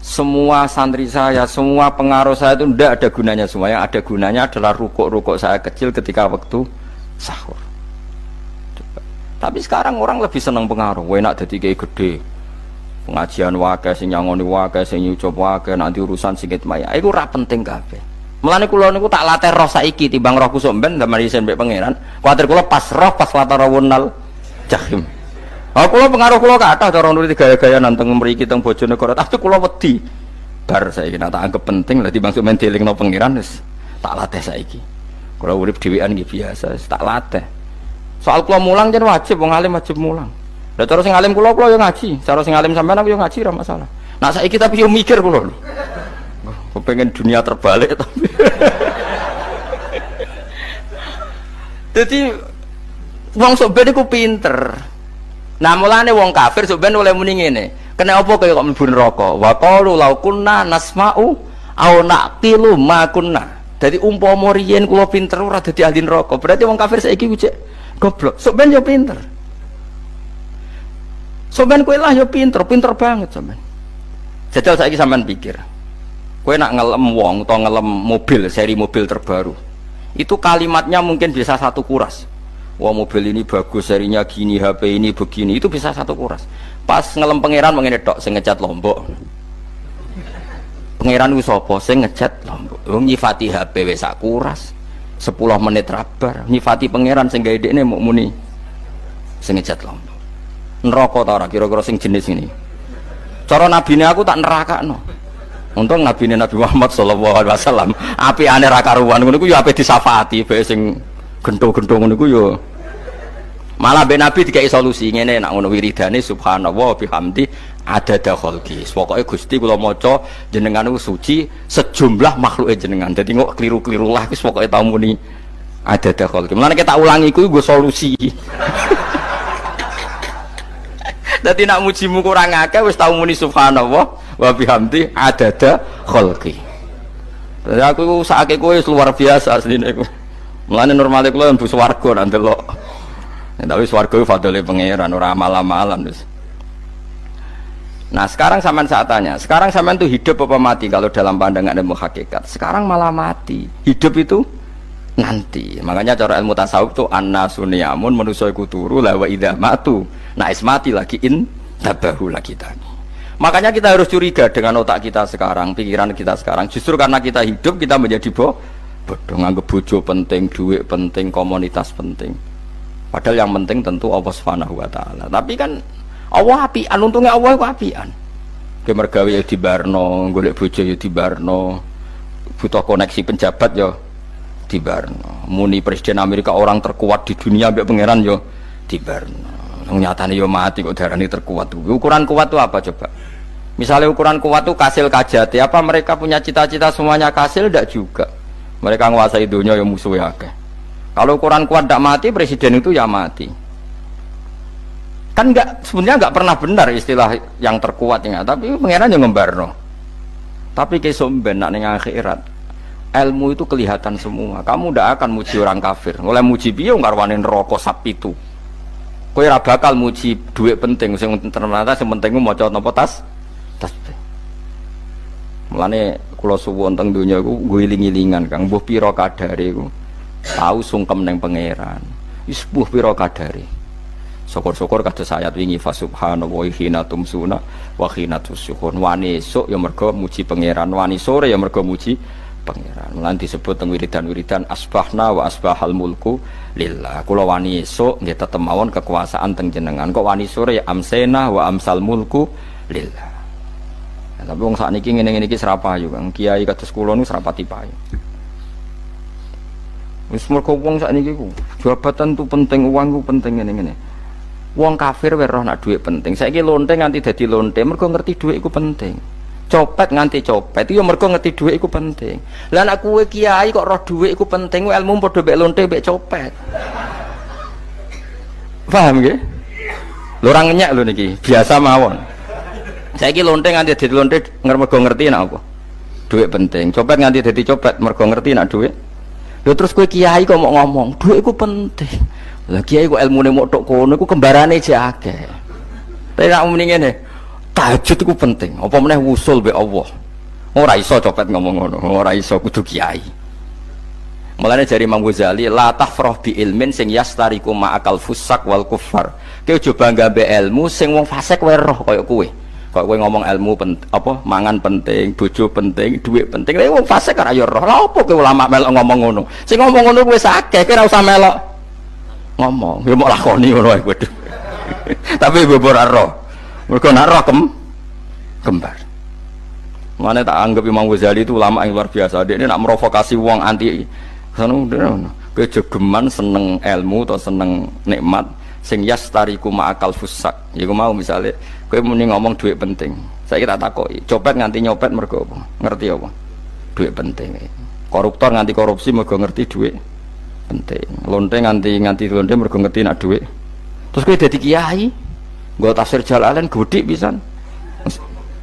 Semua santri saya, semua pengaruh saya itu tidak ada gunanya semua. Yang ada gunanya adalah rukuk saya kecil ketika waktu sahur. Coba. Tapi sekarang orang lebih senang pengaruh. Enak jadi kayak gede. Pengajian wakai, sing nyangoni wakai, sing nyucup wakai, nanti urusan sikit maya. Itu ora penting kabeh. Mulane kula niku tak latih roh saiki timbang roh kusuk ben zaman isen mbek pangeran. Kuwatir kula pas roh pas latarawunal jahim. Kula pengaruh kula kathah cara nuruti gaya-gaya nanteng mriki teng Bojonegoro, tapi kula wedi. Bar saiki tak anggap penting lah timbang sok men dielingno pangeran wis tak latih saiki. Kula urip dhewean nggih biasa, tak latih. Soal kula mulang jen wajib, wong alim wajib mulang. Lah cara sing alim kula yo ngaji, cara sing alim sampean aku yo ngaji ora masalah. Nah saiki tapi yo mikir kula lho. Kepengen dunia terbalik tapi. Jadi wong sok ben iku pinter. Nah mulane wong kafir sebenarnya oleh muni ngene. Kena apa kaya kok mlebu neraka? Wa qalu law kunna nasma'u aw naqilu ma kunna. Dadi umpama riyen kula pinter ora dadi ahli neraka. Berarti wong kafir saiki ku cek goblok. Sebenarnya yo pinter. Sebenarnya kowe lah yo pinter banget sampean. Jajal saiki sampean pikir. Kowe nak ngelem wong utawa ngelem mobil, seri mobil terbaru. Itu kalimatnya mungkin bisa satu kuras. Wah mobil ini bagus, serinya gini, HP ini begini, itu bisa satu kuras. Pas ngelem pangeran mengenai tok, sing ngecat Lombok. Pangeran ku sapa sing ngecat Lombok? Wong nyifati HP wis sak kuras. 10 menit rabar, nyifati pangeran sing gawe dekne muk muni sing ngecat Lombok. Neraka ta ora kira-kira sing jenis ini? Cara nabine aku tak nerakakno. Untung nabine Nabi Muhammad sallallahu alaihi wasallam, apikane ra karuan ngono ku ya ape disafati bae sing gento-gento ngono iku yo. Malah ben Nabi dikai solusi ngene nek ngono wiridane subhanallah bihamdi adada khalqi. Pokoke Gusti kula maca jenengan niku suci sejumlah makhluke jenengan. Dadi kok kliru-kliru lah wis pokoke tau muni adada khalqi. Mulane tak ulangi iku nggo solusi. Dadi nak mujimu kurang akeh wis tau muni subhanallah wa bihamdi adada khalqi. Dadi aku sakake kowe luar biasa asline iku. Mulane normale kula mlebu swarga nak ndelok. Tapi swarga itu fadhole pangeran ora amal-amalan wis. Nah, sekarang sampean saat tanya, sekarang sampean tuh hidup apa mati kalau dalam pandangan ilmu hakikat? Sekarang malah mati. Hidup itu nanti. Makanya cara ilmu tasawuf tuh annasuniyamun manusa iku turu la wa idza matu. Nah, mati lagi tabahu lagi tani. Makanya kita harus curiga dengan otak kita sekarang, pikiran kita sekarang. Justru karena kita hidup kita menjadi bodoh, nganggep bojo penting, duit penting, komunitas penting. Padahal yang penting tentu Allah Subhanahu wa taala. Tapi kan Allah apian, untungnya Allah itu apian. Ge mergawe ya dibarno, golek bojo ya dibarno. Butuh koneksi penjabat ya dibarno. Muni presiden Amerika orang terkuat di dunia mbek pangeran ya dibarno. Nyatane ya mati kok darani terkuat. Ukuran kuat itu apa coba? Misalnya ukuran kuat itu kasil kajati, apa mereka punya cita-cita semuanya kasil? Tidak juga. Mereka menguasai dunia yang musuhnya akeh. Kalau ukuran kuat tidak mati, presiden itu ya mati. Kan sebenarnya nggak pernah benar istilah yang terkuatnya, tapi pangeran yang ngembarno. Tapi kesomben nak ning akhirat, ilmu itu kelihatan semua. Kamu tidak akan muji orang kafir. Oleh muji piye ngarwani neraka sapi itu. Kowe ora bakal muji duit penting, sing ternyata sing penting maca napa tasbih. Mulane kula suwun teng donya iku ngiling-ilingan Kang, mbuh pira kadare iku. Tahu sungkem neng pangeran. Wis mbuh pira kadare. Syukur-syukur kados ayat wingi fa subhanallahi hina tumsuna wa hina tusyuhun. Wani esuk ya mergo muji pangeran, wani sore ya mergo muji pangeran. Mulane disebut teng wiridan-wiridan asbahna wa asbahal mulku lillah. Kula wani esuk nggih tetep mawon kekuasaan teng jenengan. Kok wani sore ya amsena wa amsal mulku lillah. Tapi wong sakniki ngene-ngene iki serapayu Kang. Kiai kados kula niku serapati payu. Wis mergo wong sakniki ku jabatan tu penting, uang ku penting ngene-ngene. Wong kafir wae roh nak dhuwit penting. Saiki lonte nganti dadi lonte mergo ngerti dhuwit iku penting. Copet nganti copet itu ya mergo ngerti dhuwit iku penting. Lah nek kowe kiai kok roh dhuwit iku penting, ilmu padha mek lonte mek copet. Paham nggih? Lho ora ngenyek lho niki, biasa mawon. Saiki lonte nganti dadi lonte mergo ngerti nek apa? Dhuwit penting. Copet nganti dadi copet mergo ngerti nek dhuwit. Lho terus kowe kiai kok mau ngomong, dhuwit iku penting. Lah kiai kok ilmune mok tok kono iku kembarane jek akeh. Tapi nek muni ngene, tahajud iku penting. Apa meneh wusul mbek Allah. Ora iso copet ngomong ngono, ora iso kudu kiai. Mulane jari Imam Ghazali, la tafrah bi ilmin sing yastariku ma'akal fusak wal kufar. Kowe aja bangga mbek ilmu sing wong fasik wae roh kaya kowe. Kok kowe ngomong ilmu mangan penting, bojo penting, dhuwit penting. Lah wong fasik ora ya roh. Lah opo kowe ulama melok ngomong ngono? Sing ngomong ngono kowe akeh, kowe ora usah melok ngomong. Ya mok lakoni ngono wae kowe. Tapi bobo ora roh. Mergo nak roh kembar. Mana tak anggap Imam Ghazali itu ulama yang luar biasa. Dia ini nak merovokasi wong anti sono kejogeman seneng ilmu atau seneng nikmat sing yastariku ma'akal fusak. Ya mau misalnya kowe muni ngomong duit penting. Saya tak takoki, copet nganti nyopet mergo apa? Ngerti apa? Duit penting. Koruptor nganti korupsi mergo ngerti duit penting. Lonte nganti lonte mergo ngerti nak duit. Terus kowe dadi kiai, nggo tafsir Jalalain gedhe pisan.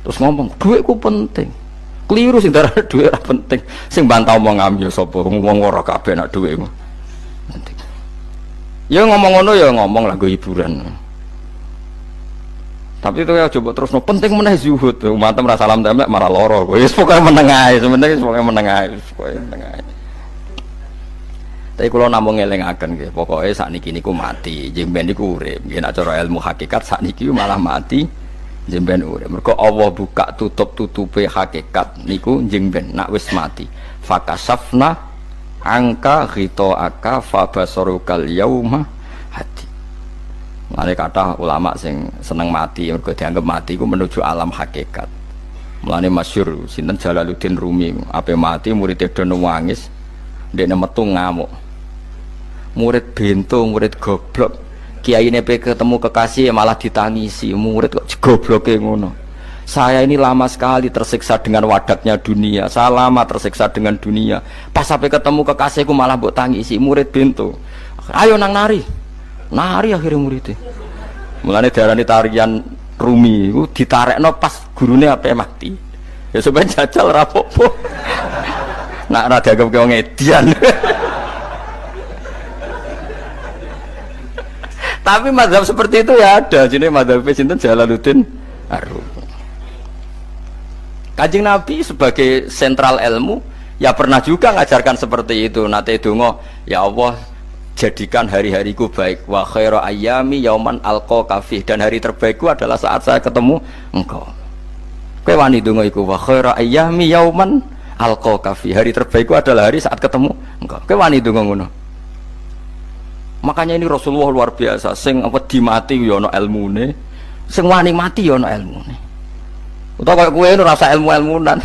Terus ngomong duitku penting, keliru sing darah duit ora penting, sing bantah omong ya sapa wong ora kabeh nak duitmu penting. Ya ngomong ngono ya ngomong lah hiburan. Tapi itu ya coba terus penting meneh zuhud, umatem ra salam templek marah loro. Wis pokoke meneng ae, sementing pokoke meneng ae, pokoke meneng ae. Tapi kula namung ngelingaken nggih, pokoke sakniki niku mati, jemben niku urip. Nggih nek cara ilmu hakikat sakniki malah mati. Jemben urip. Mergo Allah buka tutup-tutupe hakikat niku jemben nak wis mati. Fakasafna angka ghitaaka fabasarukal yauma hadi. Mulane kathah ulama sing seneng mati mergo dianggap mati iku menuju alam hakikat. Mulane masyhur sinten Jalaluddin Rumi, ape mati murid do nangis, ndekne metu ngamuk. Murid bento, murid goblok. Kiai ini ketemu kekasih malah ditangisi, murid kok gobloke ngono. Saya ini lama sekali tersiksa dengan wadaknya dunia, saya lama tersiksa dengan dunia. Pas sampai ketemu kekasihku malah mbok tangisi, murid bento. Ayo nang nari akhirnya muridnya. Mulane diarani tarian Rumi, itu ditarekno pas gurune ape mati. Ya sebenarnya jajal rapopo. Nak ra dianggap wong edian. Tapi mazhab seperti itu ya ada. Jadi mazhab sinten Jalaluddin Ar-Rumi. Kanjeng Nabi sebagai sentral ilmu ya pernah juga ngajarkan seperti itu. Nate donga, ya Allah jadikan hari-hariku baik. Wa khairu ayyami yauman alqa fi, dan hari terbaikku adalah saat saya ketemu engkau. Kowe wani donga iku wa khairu ayyami yauman alqa fi. Hari terbaikku adalah hari saat ketemu engkau. Kowe wani donga ngono. Makanya ini Rasulullah luar biasa, sing apa dimati ya ana ilmune, sing wani mati ya ana ilmune. Utawa kowe ora rasa ilmu-ilmunan.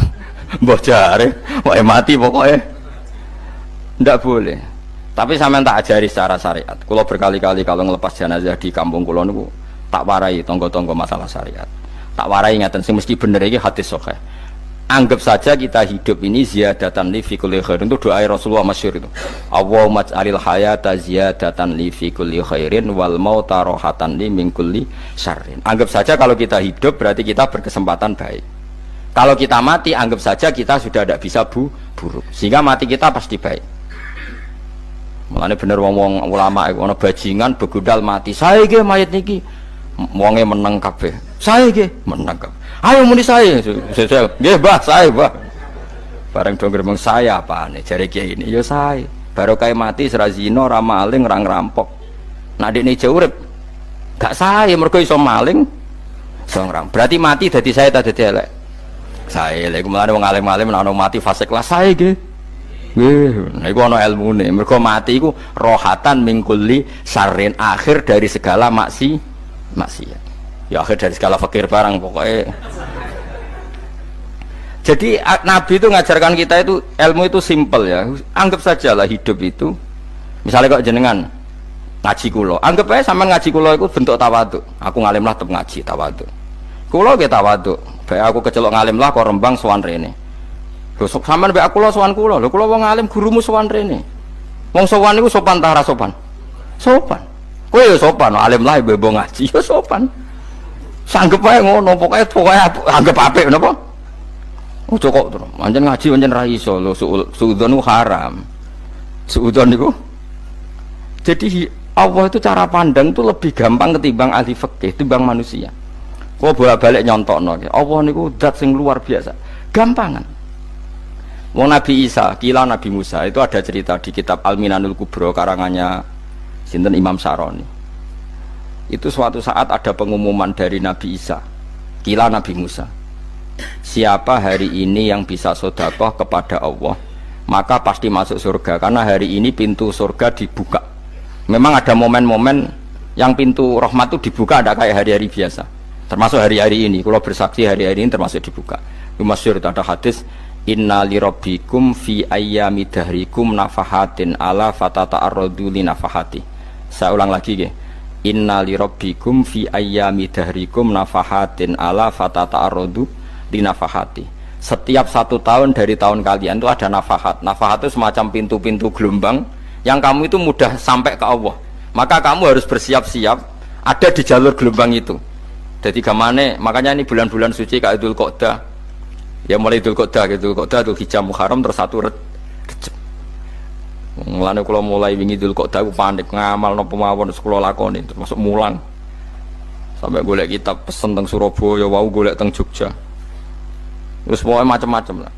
Mbah jare, wae mati pokoke. Ndak boleh. Tapi sampean tak ajari secara syariat. Kula berkali-kali kalau ngelepas jenazah di kampung kula niku tak warai tangga-tangga masalah syariat. Tak warai ngaten sing mesti bener iki hadis sahih. Anggap saja kita hidup ini ziyadatan li fi kulli khairin, itu doa Rasulullah masyhur itu. Allahumma ij'alil hayata ziyadatan li fi kulli khairin wal mauta rahatan li min kulli syarrin. Anggap saja kalau kita hidup berarti kita berkesempatan baik. Kalau kita mati anggap saja kita sudah tidak bisa buruk. Sehingga mati kita pasti baik. Mulane bener wong-wong ulama iku ana bajingan begudal mati. Saya iki mayit niki wonge meneng kabeh. Saya iki meneng kabeh. Ayo muni saya nggih Mbah, saya Mbah. Bareng dong gremeng saya apane jare kiai ini ya saya. Baru kae mati sira zina, ra maling, ra ngrampok. Nek dekne jauh urip gak saya mergo iso maling, iso ngrampok. Berarti mati dadi saya ta dadi elek. Saya lek mulane wong alim-alim nek ana mati fase kelas saya nggih. Nggih, nek iku ana ilmune. Mergo mati iku rohatan mingkuli syarrin, akhir dari segala maksiat. Ya akhir dari segala fakir barang pokoknya. Jadi Nabi itu ngajarkan kita itu ilmu itu simpel ya. Anggap saja lah hidup itu. Misalnya kok jenengan ngaji kulo, anggap aja sama ngaji kulo itu bentuk tawaduk. Aku ngalim lah tetap ngaji tawaduk. Kula nggih tawaduk. Bae aku kecelok ngalim lah kok Rembang sowan rene. Lho sampean bae kula sowan kula. Lho kula wong alim gurumu sowan rene. Wong sowan niku sopan ta ora sopan? Sopan. Kowe ya sopan, alim lah bebo ngaji ya sopan. Sanggep wae ngono, pokoke anggap apik napa? Ojo kok terus. Pancen ngaji pancen ra iso lho, suudzon niku haram. Suudzon niku. Jadi Allah itu cara pandang itu lebih gampang ketimbang ahli fikih, ketimbang manusia. Kok bolak-balik nyontokno, Allah niku zat sing luar biasa. Gampangan. Wong Nabi Isa, kila Nabi Musa itu ada cerita di kitab Al-Minanul Kubro karangannya sinten Imam Saroni. Itu suatu saat ada pengumuman dari Nabi Isa, kila Nabi Musa. Siapa hari ini yang bisa sedekah kepada Allah, maka pasti masuk surga karena hari ini pintu surga dibuka. Memang ada momen-momen yang pintu rahmat itu dibuka, ada kayak hari-hari biasa. Termasuk hari-hari ini, kalau bersaksi hari-hari ini termasuk dibuka. Masyhur ada hadis, inna lirabbikum fi ayyami dahrikum nafahatin ala fatata'arradu li nafahati. Saya ulang lagi ya. Inna lirabbikum fi ayyami dahrikum nafahatin ala fatata'arradu li nafahati. Setiap 1 tahun dari tahun kalian itu ada nafahat. Nafahat itu semacam pintu-pintu gelombang yang kamu itu mudah sampai ke Allah. Maka kamu harus bersiap-siap ada di jalur gelombang itu. Jadi gamane, makanya ini bulan-bulan suci kayak Dzul Qa'dah. Ya mulai Dzul Qa'dah, Dzul Hijjah Muharram terus 1 Rejab. Mulane kula mulai wingi Dzul Qa'dah aku panik ngamal napa mawon kula lakoni termasuk mulang. Sampai golek kitab pesen teng Surabaya, wau golek teng Jogja. Terus pokoknya macam-macam lah.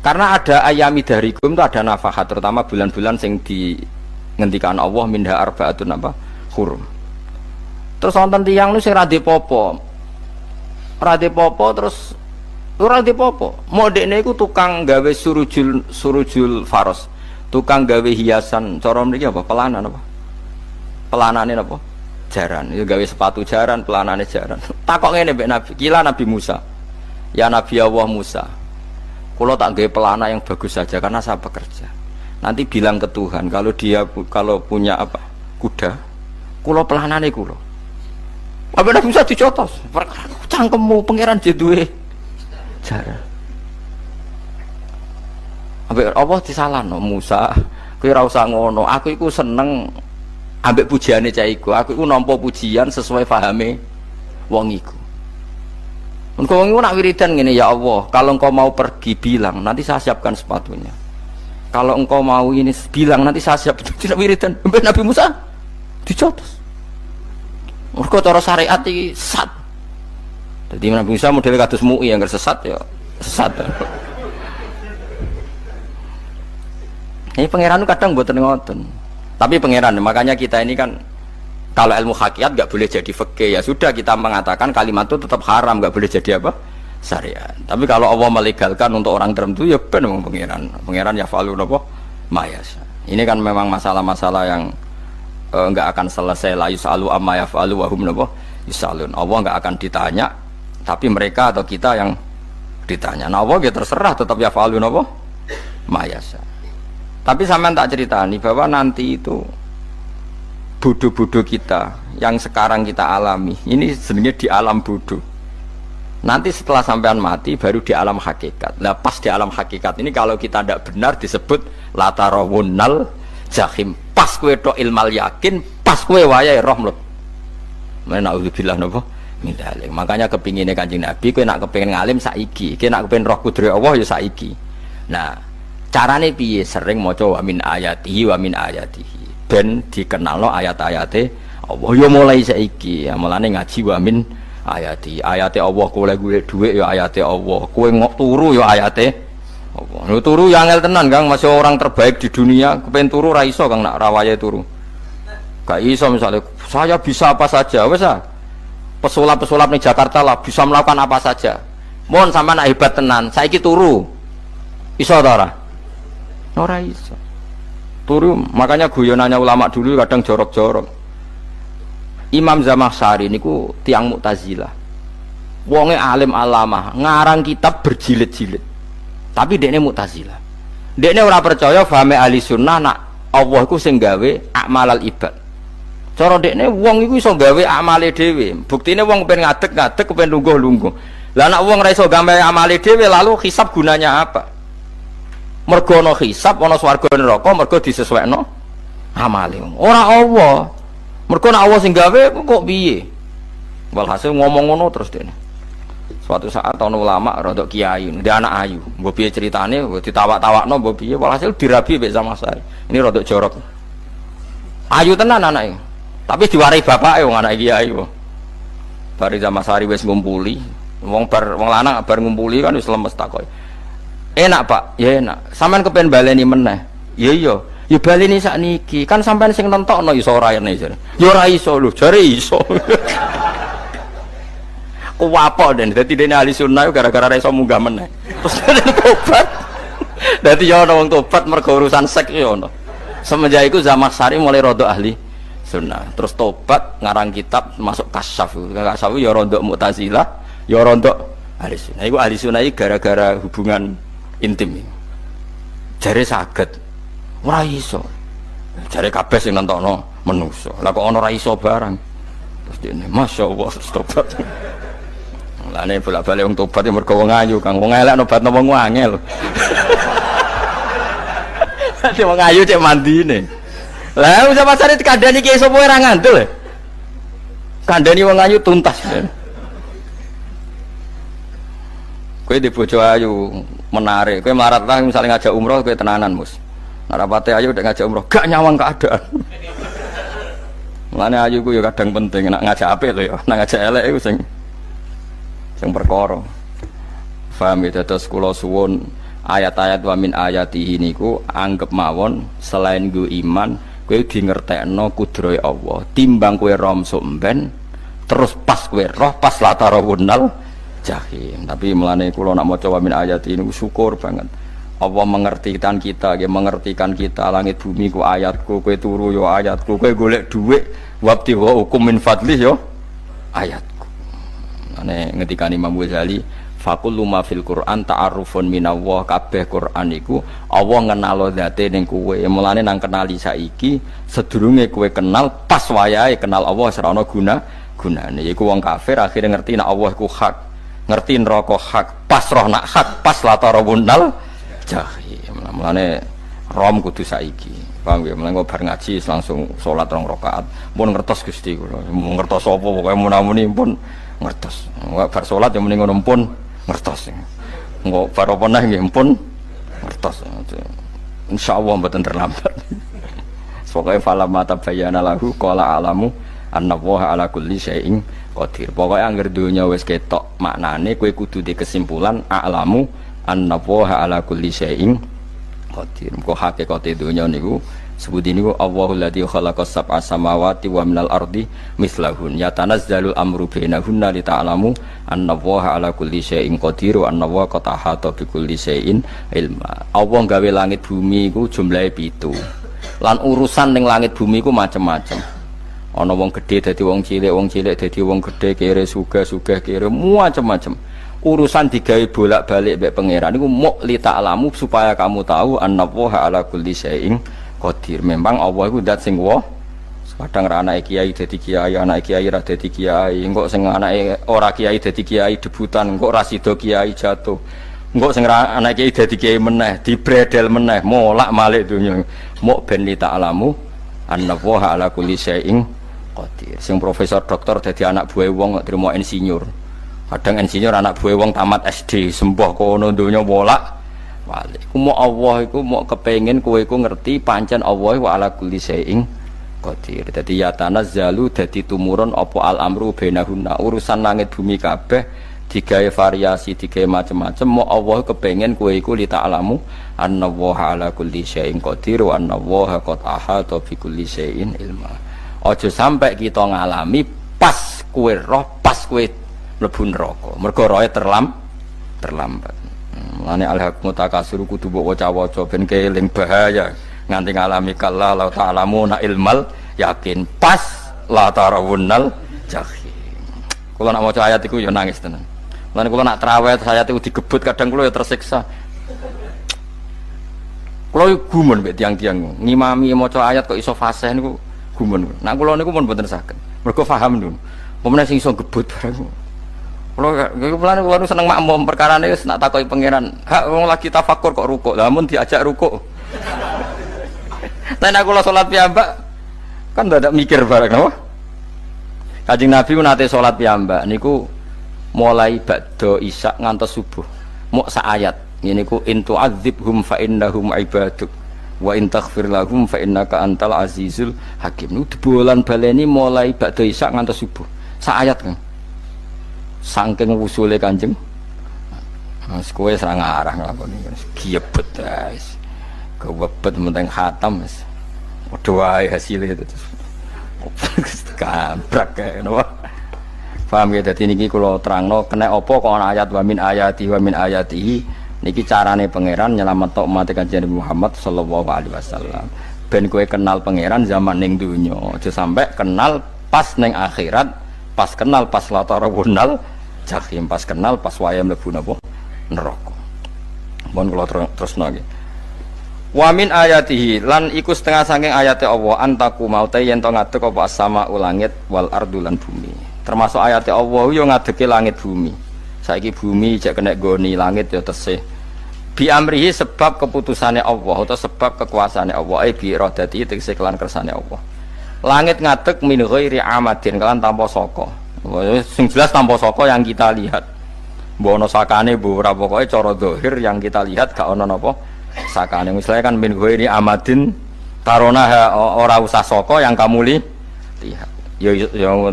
Karena ada ayami dahrikum itu ada nafahat, terutama bulan-bulan sing dingendikan Allah minha arba'atun apa hurum. Terus wonten tiyang nu sing ra dipopo. Ra dipopo terus ora dipopo. Modekne iku tukang gawe surujul faros. Tukang gawe hiasan, cara mriki apa? Pelanan apa? Pelanane apa? Jaran. Ya gawe sepatu jaran, pelanane jaran. Takok ngene mbek Nabi, kila Nabi Musa. Ya Nabi Allah Musa. Kalau tak gawe pelana yang bagus saja karena saya bekerja. Nanti bilang ke Tuhan kalau punya apa kuda, kulo pelanane kulo. Apa Nabi Musa dicotos? Cangkemmu pangeran jeduwe jaran. Apa disalahno Musa? Kowe ora usah ngono. Aku iku seneng ambek pujiane cah iku. Aku iku nampa pujian sesuai pahame wong iku. Engkau nak wiridan gini, ya Allah, kalau engkau mau pergi bilang, nanti saya siapkan sepatunya. Kalau engkau mau ini bilang, nanti saya siap. Tidak wiridan, Nabi Musa dicotos. Engkau cara syariat ini sesat. Jadi Nabi Musa model kados MUI yang sesat ya sesat. Ini pangeran itu kadang buat ngoten. Tapi pangeran, makanya kita ini kan kalau ilmu hakikat nggak boleh jadi fikih, ya sudah kita mengatakan kalimat itu tetap haram, nggak boleh jadi apa syariat. Tapi kalau Allah melegalkan untuk orang tertentu ya benar pangeran ya falu apa mayas. Ini kan memang masalah-masalah yang nggak akan selesai. La yusalu amma yafalu wa hum napa yusalun. Allah nggak akan ditanya, tapi mereka atau kita yang ditanya. Nah Allah ya terserah tetap ya falu napa mayas. Tapi sampean tak ceritani bahwa nanti itu bodoh-bodoh kita yang sekarang kita alami ini sebenarnya di alam bodoh. Nanti setelah sampean mati baru di alam hakikat. Nah pas di alam hakikat ini kalau kita tidak benar disebut latarawunnal jahim. Pas kue tok ilmal yakin, pas kue wayai roh mlut. Naudzubillah napa min dzalik. Makanya kepinginnya Kanjeng Nabi, kue nak kepingin ngalim saiki, kue nak kepingin roh kudri Allah ya saiki. Nah carane piye? Sering maca wa min ayatihi wa min ayatihi. Ben dikenalno ayat-ayate Allah ya mulai saiki ya mulane ngaji wa min ayati Allah kowe golek dhuwit ya ayate Allah kowe turu ya ayate Allah lho turu ya angel tenan Kang masih orang terbaik di dunia kepen turu ra iso Kang nak rawaye turu gak iso misalnya saya bisa apa saja wis ah pesulap-pesulap ning Jakarta lah bisa melakukan apa saja mohon sampean nak hebat tenan saiki turu iso ta ora iso turu. Makanya guyonannya ulama dulu kadang jorok-jorok. Imam Zamakhsyari niku tiang Mu'tazilah. Wonge alim alamah, ngarang kitab berjilid-jilid. Tapi dekne Mu'tazilah. Dekne ora percaya fahame ahli sunnah nak Allah iku sing gawe akmalal ibad. Cara dekne wong iku iso gawe amale dhewe. Buktine wong pengen ngadeg-ngadeg kepen lungguh-lungguh. Lah nek wong ora iso gawe amale dhewe lalu hisab gunanya apa? Mergo ana hisab ana swarga neraka mergo disesuaikno amale. Ora Allah. Mergo nek Allah sing gawe kok piye? Walhasil ngomong ngono terus dekne. Suatu saat ana ulama rodok kiai, dia anak ayu. Mbok piye ceritane ditawak-tawakno mbok piye walhasil dirabi mek sama saya. Ini rodok jorok. Ayu tenan anake. Tapi diwarai bapake wong anak kiai kok. Bari Zamasari wis ngumpuli, wong lanang bar ngumpuli kan wis lemes takoki. Enak Pak, ya enak. Sampean kepen baleni meneh. Ya iya, ya baleni sakniki. Kan sampean sing nentokno iso ora ene jare. Ya ora iso lho, jare iso. Kuwapok den, dadi dene ahli sunnah gara-gara ora iso munggah meneh. Terus tobat. Dadi ya ana wong tobat mergo urusan seks ya ono. Semenjak iku Zamasari mulai rodok ahli sunnah, terus tobat ngarang kitab masuk kasyaf ya rontok Mu'tazilah ya rontok ahli sunnah. Iku ahli sunnah gara-gara hubungan intim jare saged ora iso jare kabeh sing nentokno menungso lah kok ana ora iso barang terus dene masyaallah tobat lane bolak-balik wong tobat mergo wong ayu Kang wong elek nobatno wong angel dadi wong ayu cek mandine. Lah usah pasare dikandani ki sapa ora ngandel. Kandani wong ayu tuntas. Kowe di bojo ayu menarik, kowe melarat lah misalnya ngajak umroh kowe tenanan Mus. Narapate ayu udah ngajak umroh gak nyawang keadaan. Mulane ayu ku ya kadang penting nek ngajak apik lho ya, nek ngajak elek iku sing perkara. Paham ya terus kula suwun ayat-ayat wa min ayatihi niku anggap mawon selain go iman kowe di ngertekno kudrohe Allah timbang kowe rom somben terus pas kowe roh pas latarawunal jahim. Tapi mulane kula nak maca wa min ayati niku syukur banget Allah mengertikan kita, dia mengertikan kita langit bumi ku ayatku, kowe turu yo ayatku, kowe golek dhuwit wabti wa hukum min fadlih yo ayatku. Ane ngendikane Imam Ghazali Fakul luma fil Quran ta'arufun minallah kabeh Quran iku Allah ngenalo zate ning kowe. Mulane nang kenali saiki sedurunge kowe kenal pas wayahe kenal Allah ora ana gunane. Iku wong kafir akhirnya ngerti nek Allah iku hak, ngerti neraka hak, pas roh nak hak, pas latarabunal jahim. Mulane rom kudu saiki. Paham ya? Mulane bar ngaji langsung salat 2 rakaat. Mun ngertos Gusti kula. Mun ngertos apa pokoke munamuni pun ngertos. Bar salat ya muni ngono pun ngertos. Engko bar apa neh nggih pun ngertos. Insyaallah mboten terlambat. Pokoke fala mata bayana lahu qala alamu annallaha ala kulli syai'in qadir. Pokoke anggere donya wis ketok maknane kowe kudu di kesimpulan alamu annallaha ala kulli syai'in qadir. Kok hakikate donya niku sebut niku Allahul ladzi khalaqas sab'a samawati wa minal ardi mislahun yatanazzalul amru bainahunna li ta'lamu annallaha ala kulli syai'in qadir wa annallaha qad ahata bi kulli syai'in ilma. Allah gawe langit bumi iku jumlahe 7. Lan urusan ning langit bumi iku macam-macam. Ana wong gedhe dadi wong cilik dadi wong gedhe, kere sugih kere macam-macam. Urusan digawe bolak-balik mbek pangeran niku muk li ta'lamu supaya kamu tahu annallaha ala kulli syai'in qadir. Memang Allah iku zat sing wah. Kadang ra anake kiai dadi kiai, anake kiai ra dadi kiai, engko sing anake ora kiai dadi kiai debutan, engko ra sida kiai jatuh. Engko sing ra anake kiai dadi kiai meneh, dibredel meneh, molak-malik donya. Muk ben li ta'lamu annallaha ala kulli syai'in qadir. Sing profesor doktor dadi anak buah wong kok trimo insinyur. Kadang insinyur anak buah wong tamat SD, sembah kono donya molak. Wali, ku mau Allah iku mau kepengen kowe iku ngerti pancen Allah wa ala kulli syai'in qadir. Dadi ya tanazzalu dadi tumurun apa al amru bainahunna urusan langit bumi kabeh digawe variasi digawe macam-macam mau Allah kepengen kowe iku li ta'lamu annallaha ala kulli syai'in qadir wa annallaha qad ahata bi kulli syai'in ilma. Aja sampai kita ngalami pas kowe roh pas kowe mlebu neraka mergo roe terlambat. Lane al-haqmu takasur kudu mbok waca-waca ben keling bahaya nganti ngalami kala la ta'lamuna ilmal yakin pas la tarawunnal jahim. Kula nak maca ayat iku ya nangis tenan. Lan kula nak traweh ayat iku digebut kadang kula ya tersiksa. Kula gumun mbek tiang-tiang ngimami maca ayat kok iso fasih niku gumun. Nak kula niku pun mboten saged. Mergo paham lho. Pemene sing iso gebut bareng. Kula seneng makmum perkarane wis nak takoki pangeran. Hak wong lagi tafakur kok rukuk. Lah mun diajak rukuk. Tapi nak kula salat piyambak kan ndak mikir bareng napa? Kanjeng Nabi nate salat piyambak niku mulai ba'da isya ngantos subuh. Mok sak ayat. Niku in tu'adzibhum fa innahum ibaduk wa in taghfir lahum fa innaka antal azizul hakim. Niku dibolan baleni mulai ba'da isya ngantos subuh. Sak ayat kan. Saking usule Kanjeng. Mas kowe serang arah nglakoni giebet guys. Kewebet menteng khatam wis. Padha wae hasile itu. Kabrak kae napa. Paham ya, dadi niki kula terangno kena apa kok ana ayat wa min ayatihi niki carane pangeran nyelametno umat Kanjeng Muhammad sallallahu alaihi wasallam. Ben kowe kenal pangeran zaman ning donya, aja sampai kenal pas ning akhirat, pas kenal pas latarawunal jahim, pas kenal pas wayahe mlebu napa neraka. Mohon kula terusno nggih. Wa min ayatihi lan iku setengah saking ayate Allah antaku maute yen to ngadeg apa as-sama langit wal ardu lan bumi. Termasuk ayate Allah yo ngadege langit bumi. Saiki bumi jek kena goni langit yo tesih. Bi amrihi sebab keputusane Allah atau sebab kekuasaane Allah bi iradati tegese kelan kersane Allah. Langit ngadeg min ghairi amadin kelan tanpa saka. Sing jelas tanpa saka yang kita lihat. Mbok ana sakane mbok ora pokoke cara zahir yang kita lihat gak ana napa sakane. Misalnya kan min ghairi amadin tarona ora usah saka yang kamu lihat. Ya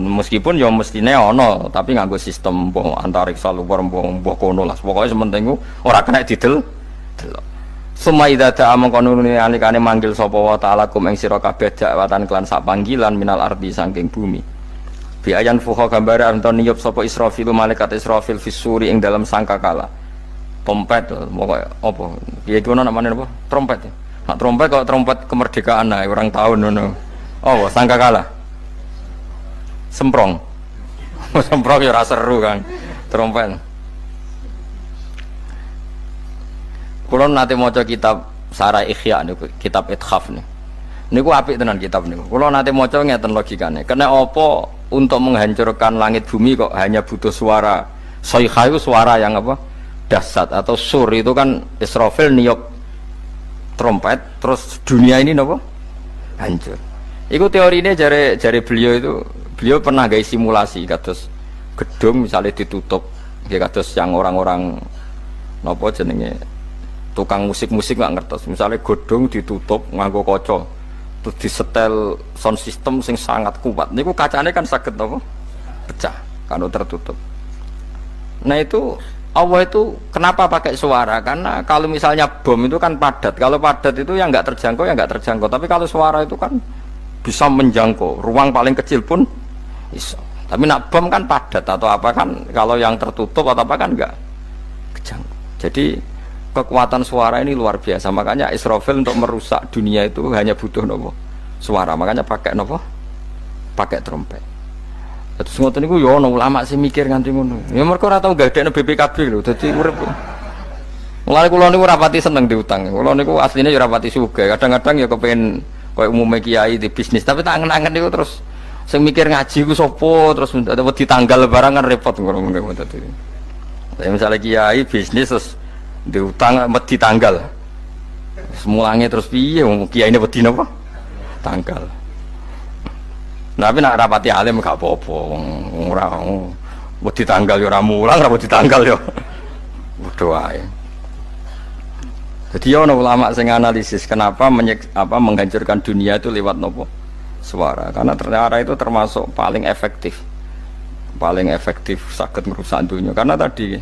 meskipun ya mestine ana tapi nganggo sistem mbok antariksa luar mbok kono lah. Pokoke sementing ora kena didel. Summa idza ta'a mangkono alikane manggil sapa wa ta'ala kum ing sira kabeh dakwatan kelan sak panggilan minal ardi saking bumi. Bi ayan fuha gambare anton niyup sapa Israfil malaikat Israfil fisuri ing dalam sangkakala. Trompet pokoke apa? Piye iku namane apa? Trompet. Nek trompet kok trompet kemerdekaan ae orang tahun ngono. Oh, sangkakala. Semprong. Semprong ya ora seru kan. Trompet. Kulo nate maca kitab Sarah Ikhya niku, kitab Ithaf niku. Niku apik tenan kitab niku. Kulo nate maca ngeten logikane. Kena apa untuk menghancurkan langit bumi kok hanya butuh suara. Sayha itu suara yang apa? Dahsyat atau sur itu kan Israfil niup trompet terus dunia ini napa? Hancur. Iku teorine jare beliau itu, beliau pernah gawe simulasi kados gedung misalnya ditutup, nggih kados yang orang-orang napa jenenge tukang musik-musik nggak ngertos. Misalnya godong ditutup nganggo kaca, terus disetel sound system sing sangat kuat. Niku kacane kan saged apa? Pecah kalau tertutup. Nah itu Allah itu kenapa pakai suara? Karena kalau misalnya bom itu kan padat. Kalau padat itu yang nggak terjangkau ya nggak terjangkau. Tapi kalau suara itu kan bisa menjangkau. Ruang paling kecil pun bisa. Tapi nak bom kan padat atau apa kan? Kalau yang tertutup atau apa kan nggak kejangkau. Jadi kekuatan suara ini luar biasa. Makanya Israfil untuk merusak dunia itu hanya butuh nopo suara. Makanya pakai nopo, pakai trompet. Terus ngoten niku yo ana ulama sing mikir nganti ngono. Ya mergo ora tau gadekno BPKB lho. Dadi urip. Mulane kula niku ora pati seneng diutang. Kula niku asline yo ora pati sugih. Kadang-kadang ya kepengin koyo umume kiai di bisnis, tapi tak angen-angen niku terus sing mikir ngaji ku sapa, terus wedi tanggal barang kan repot ngono dadi. Misalnya kiai bisnis terus diutang wedi tanggal. Semulange terus piye wong kiai ini wedi napa? Tanggal. Nah, tapi nak rapati alim gak apa-apa. Ora wedi tanggal ya ora mulang, ora wedi tanggal ya. Padha wae. Jadi ana ulama sing analisis kenapa menghancurkan dunia itu lewat nopo? Suara. Karena ternyata itu termasuk paling efektif. Paling efektif saged merusak dunia. Karena tadi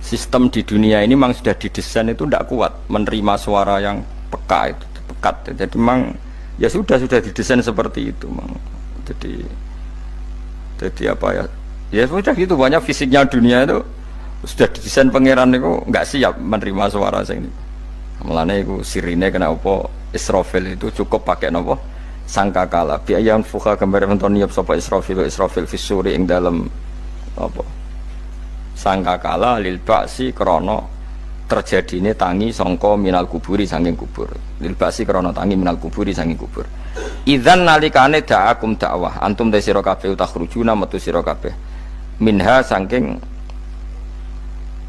sistem di dunia ini memang sudah didesain itu tidak kuat menerima suara yang peka itu pekat. Jadi memang ya sudah didesain seperti itu memang. Jadi apa ya? Ya sudah gitu, banyak fisiknya dunia itu sudah didesain pangeran itu nggak siap menerima suara sing ini. Mulane iku sirine kena apa Israfil itu cukup pakai napa sangkakala. Bi ayam fuha gambar menton niap sapa Israfil fisuri ing dalam apa sangkakala lil ba'si krana terjadine tangi sangka minal kuburi saking kubur. Lil ba'si krana tangi minal kuburi saking kubur. Idzan nalikane da'akum dakwah antum ta sira kabeh takhrujuna metu sira kabeh minha saking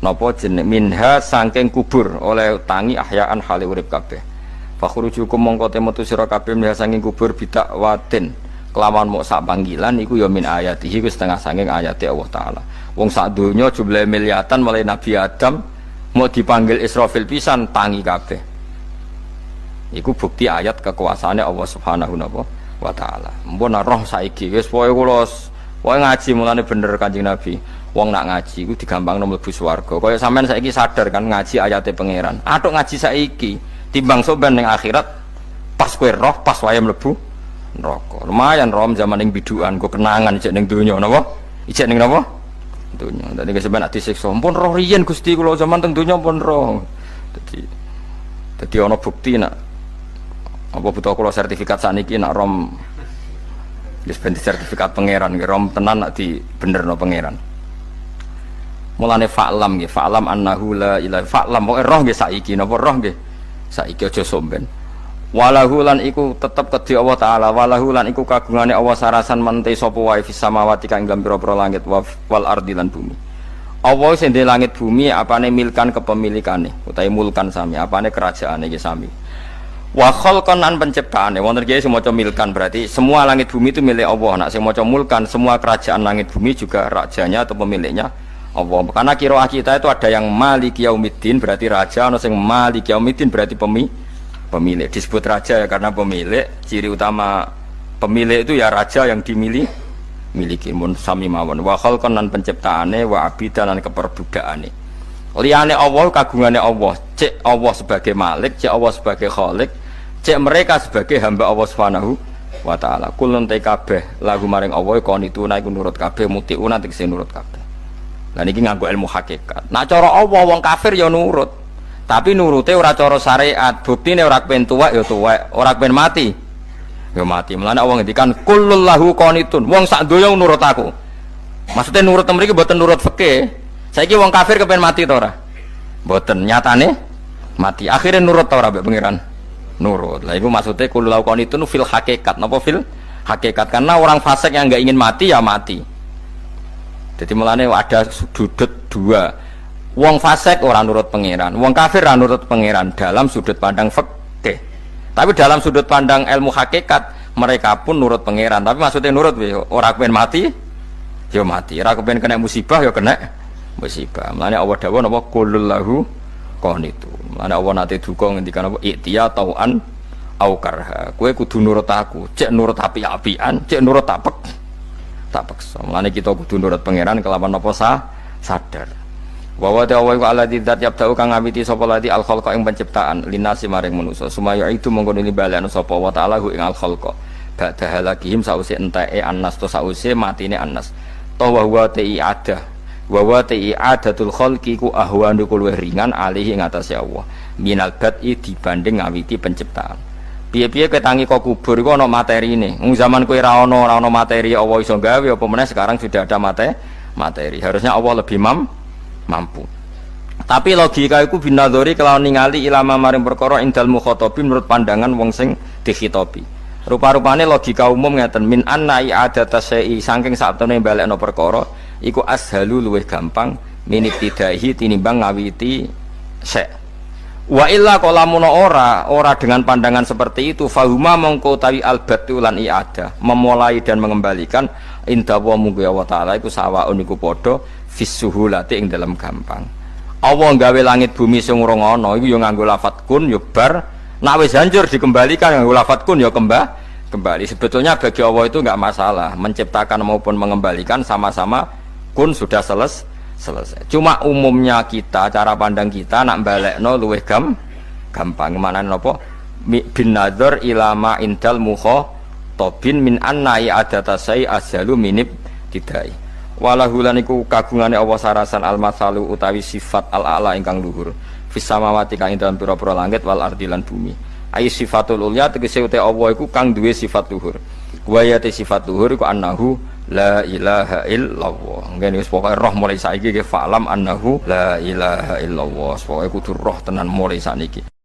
napa jeneng minha saking kubur oleh tangi ahyaan hale urip kabeh fakhrujukum mongko te metu sira kabeh minha saking kubur bidakwatin kelawan mok sak panggilan iku ya min ayatihi ku setengah saking ayate Allah taala wong sak donya jumlah miliatan mulai Nabi Adam mau dipanggil Israfil pisan tangi kabeh. Iku bukti ayat kekuasaannya Allah Subhanahu wa taala. Mpun roh saiki wis pokoke kula ngaji mulane bener Kanjeng Nabi. Wong nak ngaji iku digampangno mlebu swarga. Kaya sampean saiki sadar kan ngaji ayate pangeran. Atuk ngaji saiki timbang soben ning akhirat pas kowe roh pas wae mlebu neraka. Lumayan rom zaman ning bidukan kok kenangan ijek ning donya napa? Ijek ning napa? Donya. Dadi sampean disiksa. Mpun roh riyen Gusti kula zaman teng donya pun roh. Dadi ana bukti nak apa butuh kalau sertifikat saniki nak rom wis ben sertifikat pangeran rom tenan nak di benerno pangeran mulane fa'lam nggih fa'lam annahu la ilaha fa'lam pokoke roh nggih saiki napa roh nggih saiki aja somben walahu lan iku tetep kedhi Allah taala walahu lan iku kagungane Allah sarasan mente sapa wae fis samawati kang ing pira-pira langit wal ardi lan bumi Allah sing ndek langit bumi apane milkan kepemilikane utawi mulkan sami apane kerajaane iki sami wa khalqan an penciptaane wonten kiye sing maca milkan berarti semua langit bumi itu milik Allah. Nek sing maca mulkan semua kerajaan langit bumi juga rajanya atau pemiliknya Allah. Karena qiraah kita itu ada yang Maliki Yaumiddin berarti raja, ana sing Maliki Yaumiddin berarti pemilik. Disebut raja ya karena pemilik, ciri utama pemilik itu ya raja yang miliki mun sami mawon. Wa khalqan an penciptaane wa abidan lan keperbudakane. Liyane Allah kagungane Allah, cek Allah sebagai Malik, cek Allah sebagai Khalik, cek mereka sebagai hamba Allah Subhanahu wa taala. Kulun te kabeh lagu maring Allah konituna iku nurut kabeh mutiuna tegese nurut kabeh. Lah niki nganggo ilmu hakikat. Nah cara Allah wong kafir ya nurut. Tapi nurute ora cara syariat. Buktine ora kepen tuwek ya tuwek, ora kepen mati ya mati. Mulane Allah ngendikan kullul lahu qanitun. Wong sak donya nurut aku. Maksudnya nurut mriki mboten nurut fikih. Saiki wong kafir kepen mati ta ora? Mboten, nyatane mati. Akhirnya nurut ta ora mbek pangeran? Nurut. Lah iku maksude kullu laukon itu fil hakikat. Napa fil hakikat? Karena orang fasik yang enggak ingin mati ya mati. Jadi mulane ada sudut dua. Wong fasik ora nurut pangeran, wong kafir ora nurut pangeran dalam sudut pandang fikih. Tapi dalam sudut pandang ilmu hakikat mereka pun nurut pangeran. Tapi maksudnya nurut ora kepen mati ya mati. Ora kepen kena musibah ya kena musibah. Mulane Allah dawuh napa qulul lahu qanitu. Mulane Allah nate duka ngendikan apa iktiya tauan au karha. Kowe kudu nurut aku, cek nurut api-apian, cek nurut tak paksa. Mulane kita kudu nurut pangeran kelawan apa sadar. Wa wa ta'ala wa alladzi dzat yabda'u kang ngawiti sapa lati al khalqa ing penciptaan linasi maring manusa. Sumaya itu mongko nili balekno sapa wa ta'ala ing al khalqa. Ba'da halakihim sause enteke annas to sause matine annas. Tawa wa ta'i ada wa i'adatul khalqi ku ahwanu luwih ringan alihi ing atase Allah minal bad'i dibanding ngawiti penciptaan. Piye-piye ketangi kok kubur iku ana materine. Wong zaman kowe ora ana materi Allah iso gawe apa meneh sekarang sudah ada materi. Harusnya Allah lebih mampu. Tapi logika iku binadzori kelawan ningali ilama maring perkara indal mukhatabin menurut pandangan wong sing dikhitobi. Rupa-rupane logika umum ngeten min anna i'adata syai'i saking saktemene balekno perkara iku ashalu luwih gampang minit tidahi tinimbang ngawiti syek. Wa illa qalamun ora dengan pandangan seperti itu fahuma mongko tawi albatu lan i'adah memulai dan mengembalikan inda wa munggu Allah taala iku sawaun iku padha fisuhulati ing dalam gampang. Allah gawe langit bumi sing urung ana iku ya nganggo lafat kun ya bar nek wis hancur dikembalikan nganggo lafat kun ya kembali. Sebetulnya bagi Allah itu enggak masalah menciptakan maupun mengembalikan sama-sama kun sudah selesai. Cuma umumnya kita cara pandang kita nak balekno luwih gampang. Manane napa bin nadzar ilama indal mukhatabin min anna i'adata syai ashalu minib tidai. Walahu lan iku kagungane Allah sarasan al-masalu utawi sifat al-a'la ingkang luhur. Fis samawati kang ing dalem pira-pira langit wal ardi lan bumi. Ai sifatul ulya tegese uta Allah iku kang duwe sifat luhur. Wa ya sifat luhur iku annahu la ilaha illallah. Ngene wis pokoke roh mulai saiki ke fa'lam annahu la ilaha illallah. Pokoke kudu roh tenan mulai saniki.